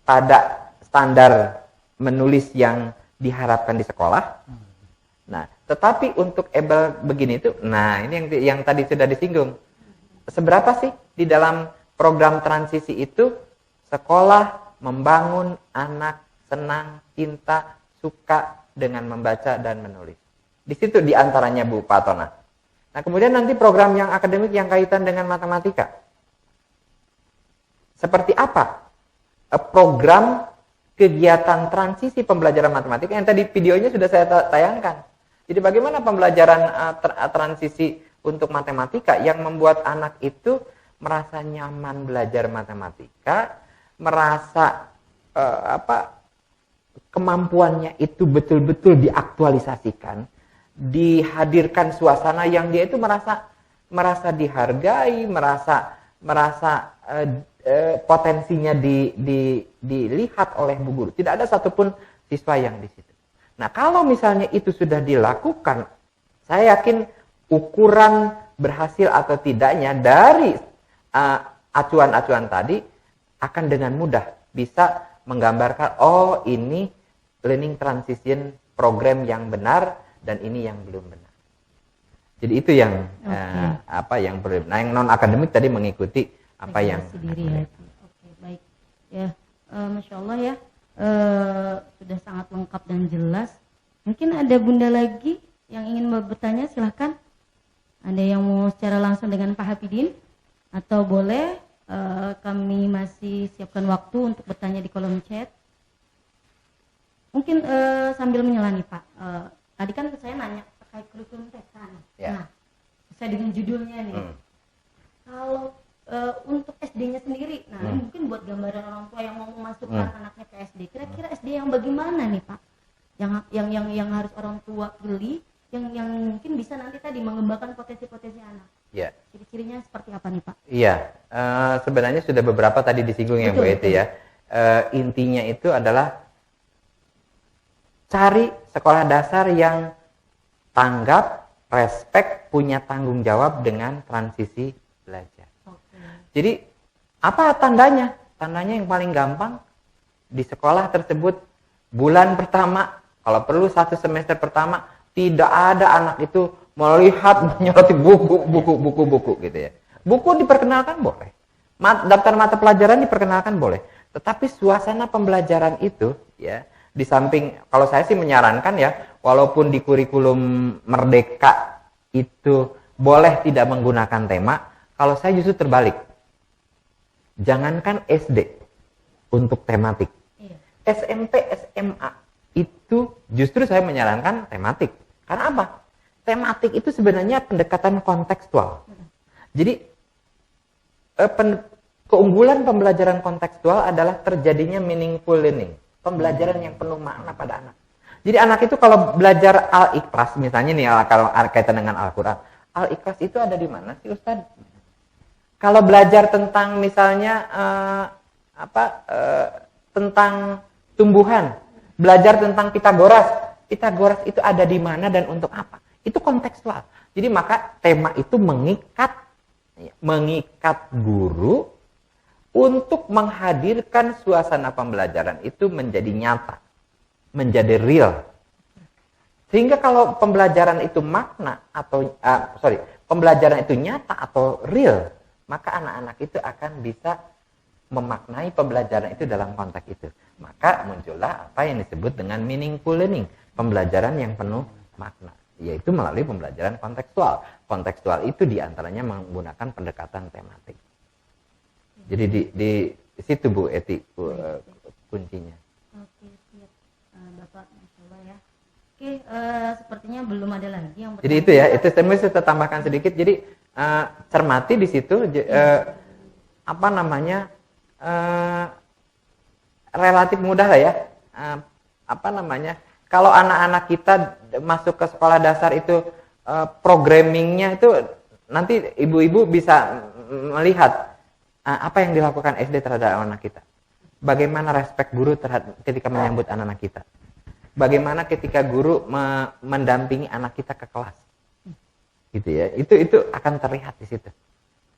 pada standar menulis yang diharapkan di sekolah. Nah, tetapi untuk able begini itu, nah ini yang tadi sudah disinggung. Seberapa sih di dalam program transisi itu sekolah membangun anak senang, cinta, suka dengan membaca dan menulis. Di situ diantaranya Bu Patona. Nah, kemudian nanti program yang akademik yang kaitan dengan matematika. Seperti apa program kegiatan transisi pembelajaran matematika yang tadi videonya sudah saya tayangkan. Jadi bagaimana pembelajaran transisi untuk matematika yang membuat anak itu merasa nyaman belajar matematika, merasa kemampuannya itu betul-betul diaktualisasikan, dihadirkan suasana yang dia itu merasa dihargai, merasa potensinya dilihat oleh bu guru. Tidak ada satupun siswa yang di situ. Nah, kalau misalnya itu sudah dilakukan, saya yakin ukuran berhasil atau tidaknya dari acuan-acuan tadi akan dengan mudah bisa menggambarkan, oh ini learning transition program yang benar dan ini yang belum benar. Jadi itu yang yang perlu. Nah, yang non akademik tadi mengikuti apa yang diri ya. Oke, baik. Ya, Masya Allah ya. Sudah sangat lengkap dan jelas. Mungkin ada bunda lagi yang ingin bertanya, silahkan. Ada yang mau secara langsung dengan Pak Hafidin atau boleh kami masih siapkan waktu untuk bertanya di kolom chat. Mungkin sambil menyelani Pak. Tadi kan saya nanya terkait kurikulum TK nih. Ya. Nah, saya dengan judulnya nih. Kalau untuk SD-nya sendiri, nah ini mungkin buat gambaran orang tua yang mau memasukkan anaknya ke SD. Kira-kira SD yang bagaimana nih Pak? Yang harus orang tua pilih, yang mungkin bisa nanti tadi mengembangkan potensi-potensi anak. Iya. Ciri-cirinya seperti apa nih Pak? Iya, sebenarnya sudah beberapa tadi disinggung ya Bu Eti ya. Intinya itu adalah cari sekolah dasar yang tanggap, respect, punya tanggung jawab dengan transisi belajar. Jadi apa tandanya? Tandanya yang paling gampang di sekolah tersebut bulan pertama, kalau perlu 1 semester pertama tidak ada anak itu melihat menyoroti buku gitu ya. Buku diperkenalkan boleh, daftar mata pelajaran diperkenalkan boleh, tetapi suasana pembelajaran itu ya di samping kalau saya sih menyarankan ya walaupun di kurikulum Merdeka itu boleh tidak menggunakan tema, kalau saya justru terbalik. Jangankan SD untuk tematik. SMP, SMA itu justru saya menyarankan tematik. Karena apa? tematik itu sebenarnya pendekatan kontekstual. Jadi keunggulan pembelajaran kontekstual adalah terjadinya meaningful learning, pembelajaran yang penuh makna pada anak. Jadi anak itu kalau belajar Al-Ikhlas misalnya nih, kalau kaitan dengan Al-Quran, Al-Ikhlas itu ada di mana sih Ustadz? Kalau belajar tentang misalnya tentang tumbuhan, belajar tentang Pitagoras itu ada di mana dan untuk apa? Itu kontekstual. Jadi maka tema itu mengikat guru untuk menghadirkan suasana pembelajaran itu menjadi nyata, menjadi real. Sehingga kalau pembelajaran itu pembelajaran itu nyata atau real, maka anak-anak itu akan bisa memaknai pembelajaran itu dalam konteks itu. Maka muncullah apa yang disebut dengan meaningful learning, pembelajaran yang penuh makna, yaitu melalui pembelajaran kontekstual. Kontekstual itu diantaranya menggunakan pendekatan tematik. Jadi di situ Bu Eti kuncinya. Oke, siap. Bapak, coba ya. Oke, sepertinya belum ada lagi yang Jadi itu ya, itu saya tambahkan sedikit. Jadi cermati di situ relatif mudah lah ya. Kalau anak-anak kita masuk ke sekolah dasar itu programmingnya itu nanti ibu-ibu bisa melihat apa yang dilakukan SD terhadap anak kita. Bagaimana respek guru ketika menyambut anak-anak kita. Bagaimana ketika guru mendampingi anak kita ke kelas. Gitu ya. Itu akan terlihat di situ.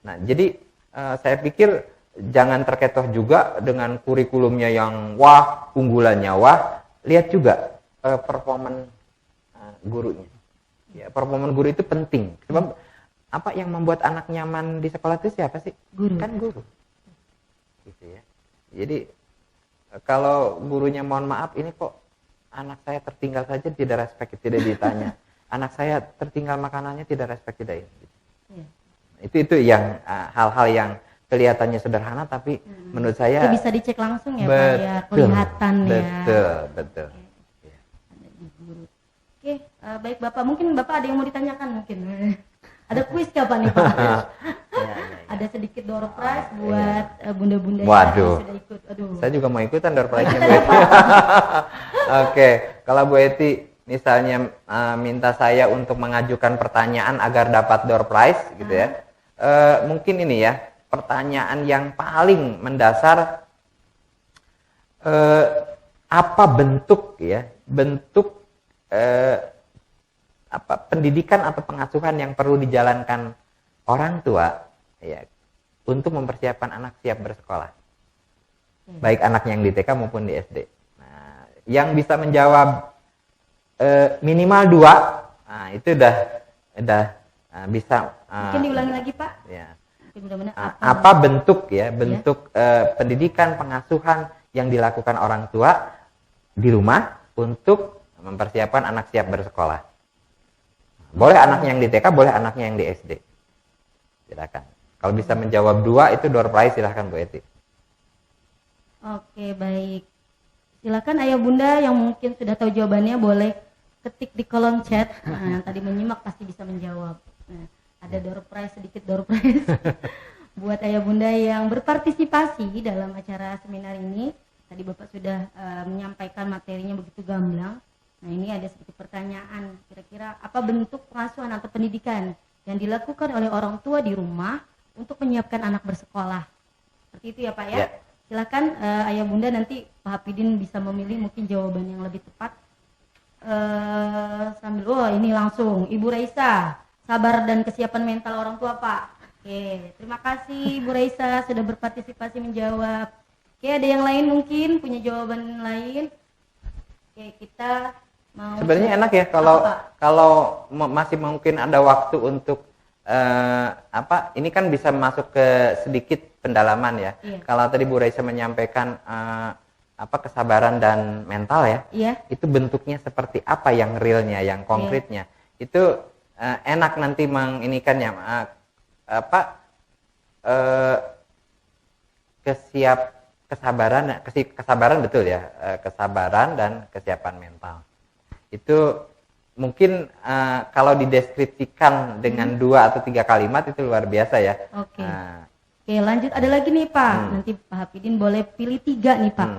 Nah, jadi saya pikir jangan terketoh juga dengan kurikulumnya yang wah, unggulannya wah. Lihat juga performan gurunya. Ya, performan guru itu penting. Sebab apa yang membuat anak nyaman di sekolah itu siapa sih? Guru. Kan guru. Gitu ya. Jadi kalau gurunya mohon maaf ini kok anak saya tertinggal saja tidak respect, tidak ditanya. Anak saya tertinggal makanannya tidak respect, tidak ini. Ya. Itu yang hal-hal yang kelihatannya sederhana tapi menurut saya itu bisa dicek langsung ya Pak ya, kelihatan ya. Betul. Ada di guru. Oke, baik Bapak, mungkin Bapak ada yang mau ditanyakan mungkin. Ada kuis kapan nih Pak? Ya. Ada sedikit door prize buat bunda-bunda Waduh. yang sudah ikut. Aduh. Saya juga mau ikutan door prize-nya Bu Eti. Oke, kalau Bu Eti misalnya minta saya untuk mengajukan pertanyaan agar dapat door prize gitu ya. Mungkin ini ya, pertanyaan yang paling mendasar apa bentuk pendidikan atau pengasuhan yang perlu dijalankan orang tua ya untuk mempersiapkan anak siap bersekolah. Baik anak yang di TK maupun di SD. Nah, yang bisa menjawab minimal 2, nah itu udah bisa. Mungkin diulangi lagi Pak. Ya. Mudah-mudahan apa bentuk pendidikan pengasuhan yang dilakukan orang tua di rumah untuk mempersiapkan anak siap bersekolah. Boleh anaknya yang di TK, boleh anaknya yang di SD. Silakan. Kalau bisa menjawab 2 itu door prize, silakan Bu Eti. Oke, baik. Silakan ayah bunda yang mungkin sudah tahu jawabannya boleh ketik di kolom chat. Nah, yang tadi menyimak pasti bisa menjawab. Nah, ada door prize, sedikit door prize buat ayah bunda yang berpartisipasi dalam acara seminar ini. Tadi Bapak sudah menyampaikan materinya begitu gamblang. Nah, ini ada sedikit pertanyaan. Kira-kira apa bentuk pengasuhan atau pendidikan yang dilakukan oleh orang tua di rumah untuk menyiapkan anak bersekolah? Seperti itu ya Pak ya? Silakan ayah bunda nanti Pak Hafidin bisa memilih mungkin jawaban yang lebih tepat. Sambil ini langsung Ibu Raisa, sabar dan kesiapan mental orang tua Pak. Oke, terima kasih Ibu Raisa sudah berpartisipasi menjawab. Oke, ada yang lain mungkin punya jawaban lain? Oke, kita mau sebenarnya enak ya kalau masih mungkin ada waktu untuk ini kan bisa masuk ke sedikit pendalaman ya. Iya. Kalau tadi Bu Raisa menyampaikan kesabaran dan mental ya. Iya. Itu bentuknya seperti apa yang realnya, yang konkretnya. Iya. Itu enak nanti menginikannya kesabaran betul ya, kesabaran dan kesiapan mental. Itu mungkin kalau dideskripsikan dengan 2 atau 3 kalimat itu luar biasa ya. Oke. Oke, lanjut ada lagi nih Pak. Nanti Pak Hafidin boleh pilih 3 nih Pak.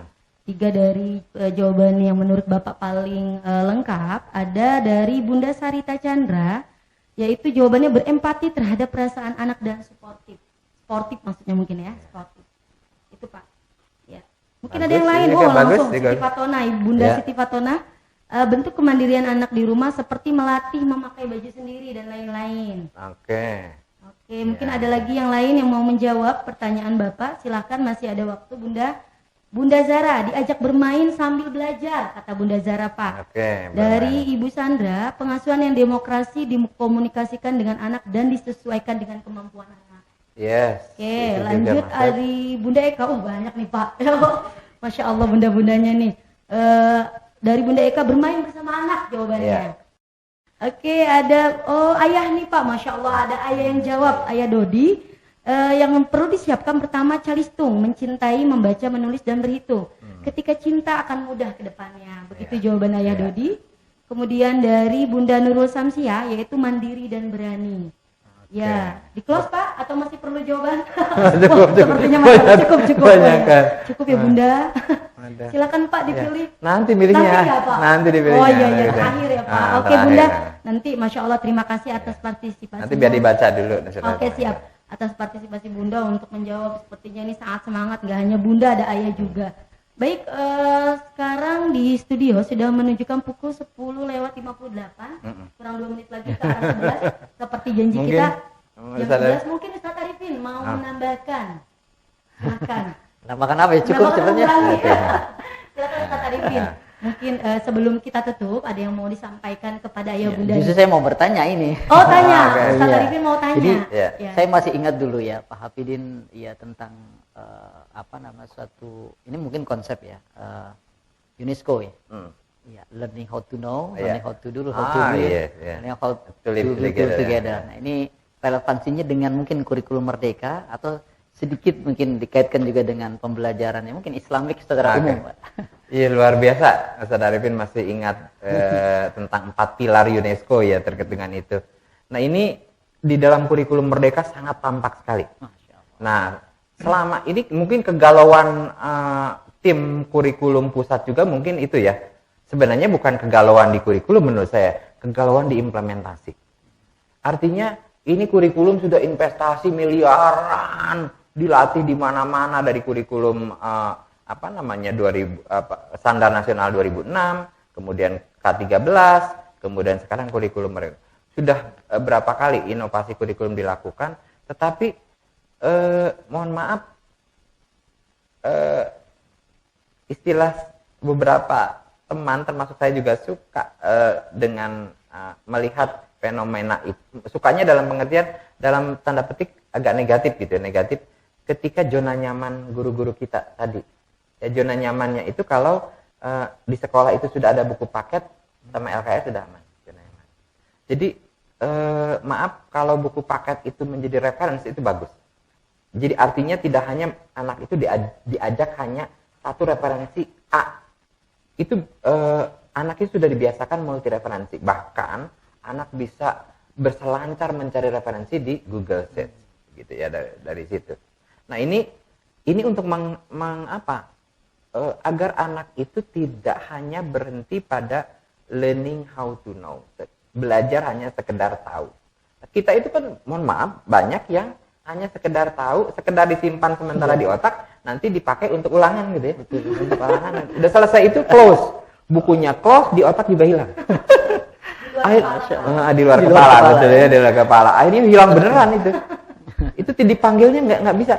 3 dari jawaban yang menurut Bapak paling lengkap. Ada dari Bunda Sarita Chandra, yaitu jawabannya berempati terhadap perasaan anak dan suportif. Sportif maksudnya mungkin ya, sportif. Itu Pak. Ya. Mungkin Bagus, ada yang lain. ini Oh, kan bagus, langsung ini Siti kan. Fatona, Bunda Ya. Siti Fatona. Bentuk kemandirian anak di rumah seperti melatih memakai baju sendiri dan lain-lain. Oke. Oke, mungkin ada lagi yang lain yang mau menjawab pertanyaan Bapak. Silahkan, masih ada waktu Bunda. Bunda Zara, diajak bermain sambil belajar, kata Bunda Zara Pak. Oke. Dari Ibu Sandra, pengasuhan yang demokrasi dikomunikasikan dengan anak dan disesuaikan dengan kemampuan anak. Yes. Oke, itu juga lanjut masuk. dari Bunda Eka. Oh, banyak nih Pak. Masya Allah bunda-bundanya nih. Dari Bunda Eka, bermain bersama anak jawabannya. Iya. Oke, ada ayah nih Pak. Masya Allah ada ayah yang jawab, ayah Dodi. Yang perlu disiapkan pertama calistung, mencintai, membaca, menulis, dan berhitung. Ketika cinta akan mudah ke depannya. Begitu jawaban ayah Dodi. Kemudian dari Bunda Nurul Samsia, yaitu mandiri dan berani. Ya, di close Pak atau masih perlu jawaban? Cukup, Sepertinya masih cukup. banyak kan. Cukup ya Bunda. Ada. Silakan Pak dipilih. Nanti milihnya. Nanti ya Pak. Nanti dipilihnya. Oh iya Nanti. terakhir ya Pak. Oke terakhir. Bunda, nanti Masya Allah terima kasih atas partisipasi. Nanti biar dibaca dulu. Oke siap. Atas partisipasi Bunda untuk menjawab, sepertinya ini sangat semangat, nggak hanya Bunda, ada ayah juga. Baik, sekarang di studio sudah menunjukkan pukul 10:58, kurang 2 menit lagi ke arah 11. Seperti janji Mungkin, kita jam Ustaz 11, mungkin Ustaz Arifin mau menambahkan. Silakan. Nambahkan apa ya? Cukup sebenarnya. Silakan Ustaz Arifin. Mungkin sebelum kita tutup, ada yang mau disampaikan kepada ayah Bunda. Justru saya mau bertanya ini. Oh tanya, Oke, Ustaz iya. Arifin mau tanya. Jadi Ya. saya masih ingat dulu ya Pak Hafidin ya tentang suatu ini mungkin konsep ya UNESCO ya. Ya, learning how to know, learning how to do, how to do, learning how to live together. Nah, ini relevansinya dengan mungkin kurikulum merdeka atau sedikit mungkin dikaitkan juga dengan pembelajarannya mungkin Islamik secara umum, Pak. Iya luar biasa, Ustaz Arifin masih ingat tentang 4 pilar UNESCO ya terkait dengan itu. Nah ini di dalam kurikulum merdeka sangat tampak sekali. Nah selama ini mungkin kegalauan tim kurikulum pusat juga mungkin itu ya. Sebenarnya bukan kegalauan di kurikulum menurut saya, kegalauan di implementasi. Artinya ini kurikulum sudah investasi miliaran, dilatih di mana-mana dari kurikulum Standar Nasional 2006, kemudian K13, kemudian sekarang kurikulum mereka. Sudah berapa kali inovasi kurikulum dilakukan, tetapi mohon maaf istilah beberapa teman termasuk saya juga suka dengan melihat fenomena itu. Sukanya dalam pengertian dalam tanda petik agak negatif gitu, negatif ketika zona nyaman guru-guru kita tadi. Ya, zona nyamannya itu kalau di sekolah itu sudah ada buku paket sama LKS sudah aman. Zona nyaman. Jadi maaf kalau buku paket itu menjadi referensi itu bagus. Jadi artinya tidak hanya anak itu diajak hanya satu referensi A. Itu anak itu sudah dibiasakan multi referensi. Bahkan anak bisa berselancar mencari referensi di Google Search gitu ya dari situ. Nah, ini untuk agar anak itu tidak hanya berhenti pada learning how to know. Belajar hanya sekedar tahu. Kita itu kan mohon maaf banyak yang hanya sekedar tahu, sekedar disimpan sementara di otak, nanti dipakai untuk ulangan gitu ya. Untuk ulangan. Udah selesai itu close. Bukunya close, di otak juga hilang. Di luar kepala, betul ya, di luar kepala. Akhirnya hilang beneran itu. Itu dipanggilnya nggak bisa.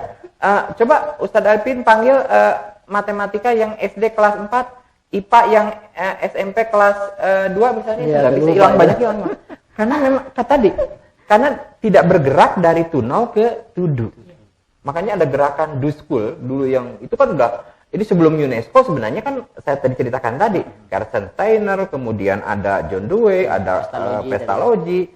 Coba Ustadz Arifin panggil matematika yang SD kelas 4, IPA yang SMP kelas 2 misalnya, nggak bisa, hilang banyak hilang. Karena memang tadi karena tidak bergerak dari to know ke to do. Makanya ada gerakan do school dulu yang itu kan udah. Jadi sebelum UNESCO sebenarnya kan saya tadi ceritakan tadi, Carsten Steiner, kemudian ada John Dewey, ada Pestalozzi,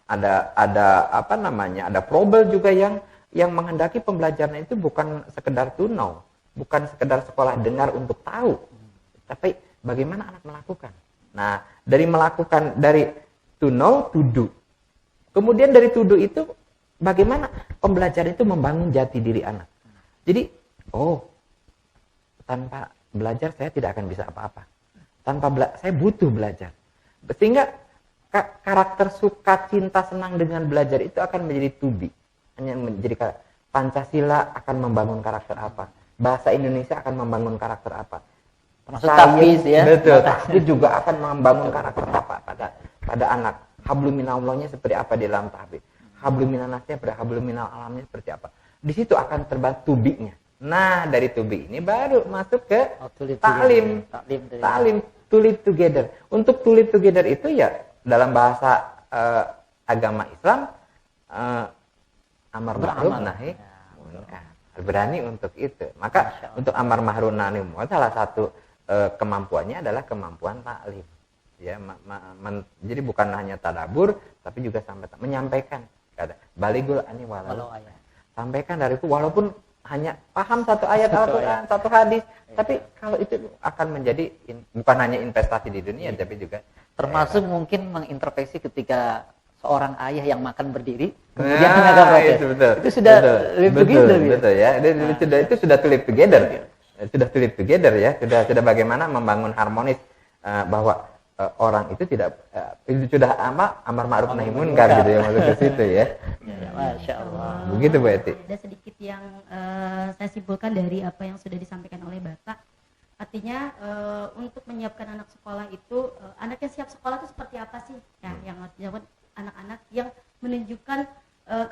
ada ada Froebel juga yang menghendaki pembelajaran itu bukan sekedar to know, bukan sekedar sekolah dengar untuk tahu, tapi bagaimana anak melakukan. Nah, Dari melakukan, dari to know, to do. Kemudian dari to do itu, bagaimana pembelajaran itu membangun jati diri anak. Jadi, tanpa belajar saya tidak akan bisa apa-apa. Saya butuh belajar. Sehingga karakter suka, cinta, senang dengan belajar itu akan menjadi to be. Hanya menjadi Pancasila akan membangun karakter apa. Bahasa Indonesia akan membangun karakter apa. Termasuk tahfiz ya. Betul, tahfiz juga akan membangun karakter apa pada anak. Hablum minallahnya seperti apa di dalam tahfiz. Hablum minannasnya pada hablum minal alamnya seperti apa. Di situ akan terbantu tubinya. Nah, dari tubi ini baru masuk ke taklim. Taklim, to live together. Untuk to live together itu ya dalam bahasa agama Islam amar ma'ruf nahi munkar. Berani untuk itu. Maka untuk amar ma'ruf nahi munkar salah satu kemampuannya adalah kemampuan taklim. Ya, jadi bukan hanya tadabur tapi juga sampai menyampaikan. Baligul ani walau ayat. Sampaikan dari itu walaupun hanya paham satu ayat Al-Quran, satu hadis, tapi kalau itu akan menjadi bukan hanya investasi di dunia, tapi juga termasuk mungkin mengintervensi ketika seorang ayah yang makan berdiri, kemudian tenaga protes. Itu sudah live together. Betul ya, itu sudah to live together. Sudah to live together ya, sudah bagaimana membangun harmonis bahwa orang itu tidak itu sudah amar ma'ruf nahi munkar gitu ya, masuk ke situ ya. Masya Allah. Begitu Bu Eti. Ada sedikit yang saya simpulkan dari apa yang sudah disampaikan oleh Bapak. Artinya untuk menyiapkan anak sekolah itu, anak yang siap sekolah itu seperti apa sih? Ya, yang harus dilakukan anak-anak yang menunjukkan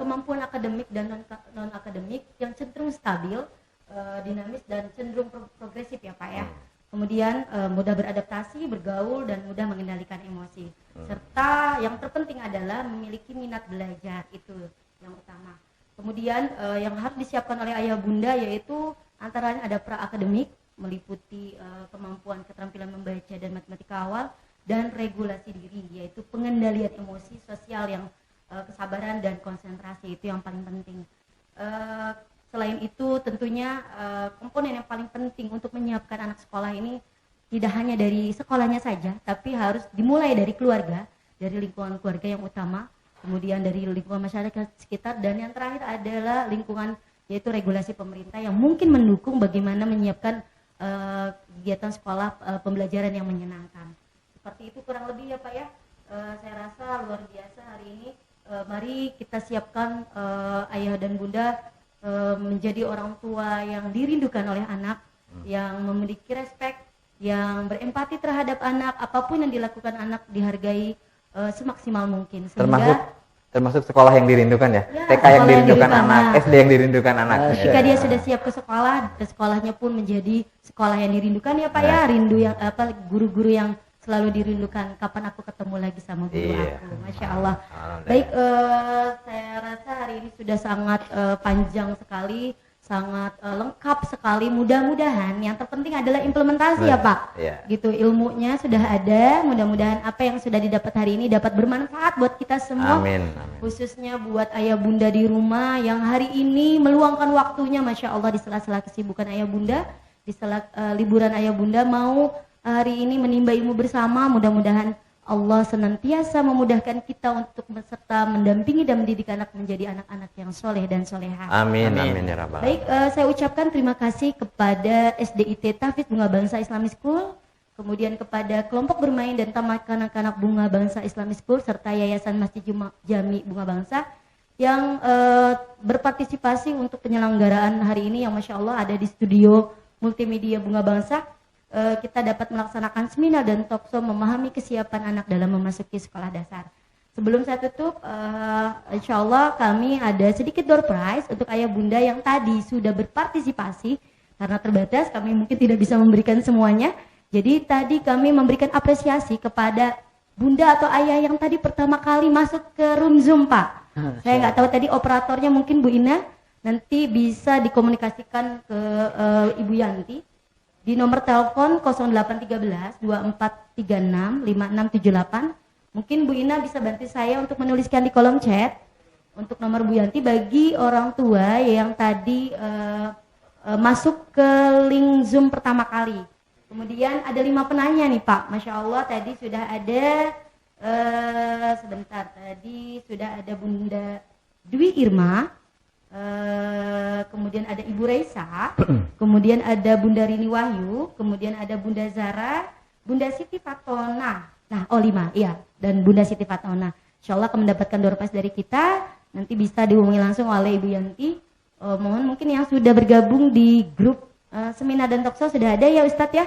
kemampuan akademik dan non akademik yang cenderung stabil, dinamis dan cenderung progresif ya Pak ya. Kemudian mudah beradaptasi, bergaul, dan mudah mengendalikan emosi. Serta yang terpenting adalah memiliki minat belajar, itu yang utama. Kemudian yang harus disiapkan oleh ayah bunda yaitu antaranya ada pra-akademik, meliputi kemampuan keterampilan membaca dan matematika awal, dan regulasi diri, yaitu pengendalian emosi sosial yang kesabaran dan konsentrasi, itu yang paling penting. Selain itu tentunya komponen yang paling penting untuk menyiapkan anak sekolah ini tidak hanya dari sekolahnya saja, tapi harus dimulai dari keluarga, dari lingkungan keluarga yang utama, kemudian dari lingkungan masyarakat sekitar, dan yang terakhir adalah lingkungan, yaitu regulasi pemerintah yang mungkin mendukung bagaimana menyiapkan kegiatan sekolah pembelajaran yang menyenangkan. Seperti itu kurang lebih ya Pak ya. Saya rasa luar biasa hari ini. Mari kita siapkan ayah dan bunda menjadi orang tua yang dirindukan oleh anak, yang memiliki respek, yang berempati terhadap anak, apapun yang dilakukan anak dihargai semaksimal mungkin. Sehingga termasuk sekolah yang dirindukan ya, TK yang dirindukan anak, SD yang dirindukan anak. Jika dia sudah siap ke sekolahnya pun menjadi sekolah yang dirindukan ya Pak ya, rindu yang guru-guru yang selalu dirindukan, kapan aku ketemu lagi sama guru aku. Masya Allah. Baik, saya rasa hari ini sudah sangat panjang sekali, sangat lengkap sekali. Mudah-mudahan yang terpenting adalah implementasi ya Pak. Gitu, ilmunya sudah ada. Mudah-mudahan apa yang sudah didapat hari ini dapat bermanfaat buat kita semua. Amin. Khususnya buat ayah bunda di rumah yang hari ini meluangkan waktunya, Masya Allah, di sela-sela kesibukan ayah bunda, di sela liburan ayah bunda mau hari ini menimba ilmu bersama. Mudah-mudahan Allah senantiasa memudahkan kita untuk beserta mendampingi dan mendidik anak menjadi anak-anak yang soleh dan soleha. Amin. Amin ya Rabbal. Baik, saya ucapkan terima kasih kepada SDIT Tahfiz Bunga Bangsa Islamic School, kemudian kepada kelompok bermain dan taman kanak-kanak Bunga Bangsa Islamic School, serta Yayasan Masjid Jami Bunga Bangsa yang berpartisipasi untuk penyelenggaraan hari ini yang Masya Allah ada di studio multimedia Bunga Bangsa. Kita dapat melaksanakan seminar dan talkshow memahami kesiapan anak dalam memasuki sekolah dasar. Sebelum saya tutup, insya Allah kami ada sedikit door prize untuk ayah bunda yang tadi sudah berpartisipasi. Karena terbatas, kami mungkin tidak bisa memberikan semuanya. Jadi tadi kami memberikan apresiasi kepada bunda atau ayah yang tadi pertama kali masuk ke room Zoom Pak. Saya nggak tahu tadi operatornya mungkin Bu Ina, nanti bisa dikomunikasikan ke Ibu Yanti di nomor telepon 0813 2436 5678. Mungkin Bu Ina bisa bantu saya untuk menuliskan di kolom chat untuk nomor Bu Yanti bagi orang tua yang tadi masuk ke link Zoom pertama kali. Kemudian ada 5 penanya nih Pak. Masya Allah tadi sudah ada sebentar, tadi sudah ada Bunda Dwi Irma, kemudian ada Ibu Reisa, kemudian ada Bunda Rini Wahyu, kemudian ada Bunda Zara, Bunda Siti Fatona. Nah, 5, iya, dan Bunda Siti Fatona. Insya Allah akan mendapatkan door prize dari kita. Nanti bisa dihubungi langsung oleh Ibu Yanti. Mohon mungkin yang sudah bergabung di grup seminar dan talkshow sudah ada ya Ustadz ya.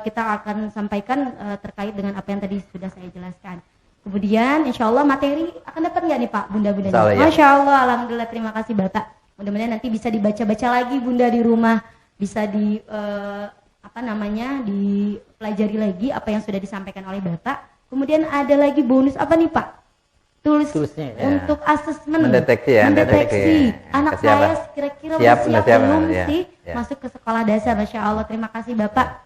Kita akan sampaikan terkait dengan apa yang tadi sudah saya jelaskan. Kemudian insya Allah materi akan dapat nggak nih Pak bunda-bunda? Ya. Masya Allah, alhamdulillah, terima kasih Bapak. Mudah-mudahan nanti bisa dibaca-baca lagi bunda di rumah, bisa dipelajari lagi apa yang sudah disampaikan oleh Bapak. Kemudian ada lagi bonus apa nih Pak? Tulisnya, ya. Untuk asesmen, mendeteksi anak saya kira-kira siap belum sih masuk ke sekolah dasar. Masya Allah, terima kasih Bapak.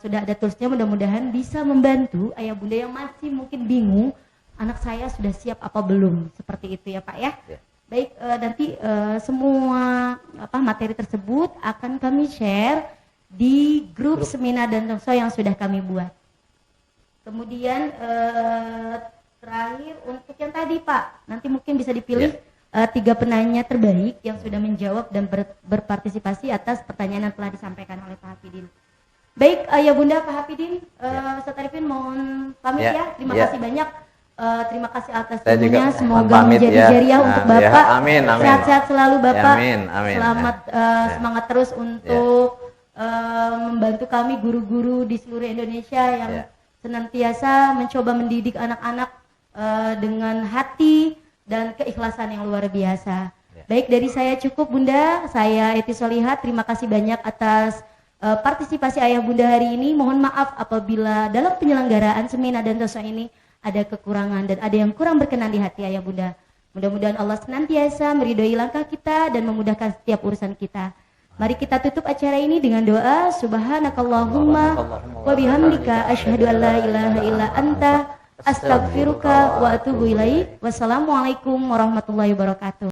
Sudah ada tulisnya, mudah-mudahan bisa membantu ayah bunda yang masih mungkin bingung anak saya sudah siap apa belum, seperti itu ya Pak ya. Baik, nanti semua materi tersebut akan kami share di grup seminar dan talkshow yang sudah kami buat. Kemudian terakhir untuk yang tadi Pak, nanti mungkin bisa dipilih 3 penanya terbaik yang sudah menjawab dan berpartisipasi atas pertanyaan yang telah disampaikan oleh Pak Hafidin. Baik, Ayah Bunda, Pak Hafidin, Ustaz Arifin mohon pamit ya. Terima kasih banyak. Terima kasih atas ilmunya. Semoga menjadi jariah untuk Bapak. Amin. Sehat-sehat selalu Bapak. Amin. Selamat semangat terus untuk membantu kami guru-guru di seluruh Indonesia yang senantiasa mencoba mendidik anak-anak dengan hati dan keikhlasan yang luar biasa. Baik, dari saya cukup Bunda. Saya Eti Solihat. Terima kasih banyak atas partisipasi ayah bunda hari ini. Mohon maaf apabila dalam penyelenggaraan seminar dan talkshow ini ada kekurangan dan ada yang kurang berkenan di hati ayah bunda. Mudah-mudahan Allah senantiasa meridhoi langkah kita dan memudahkan setiap urusan kita. Mari kita tutup acara ini dengan doa. Subhanakallahumma wa bihamdika asyhadu an la ilaha illa anta astaghfiruka wa atubu ilaik. Wassalamualaikum warahmatullahi wabarakatuh.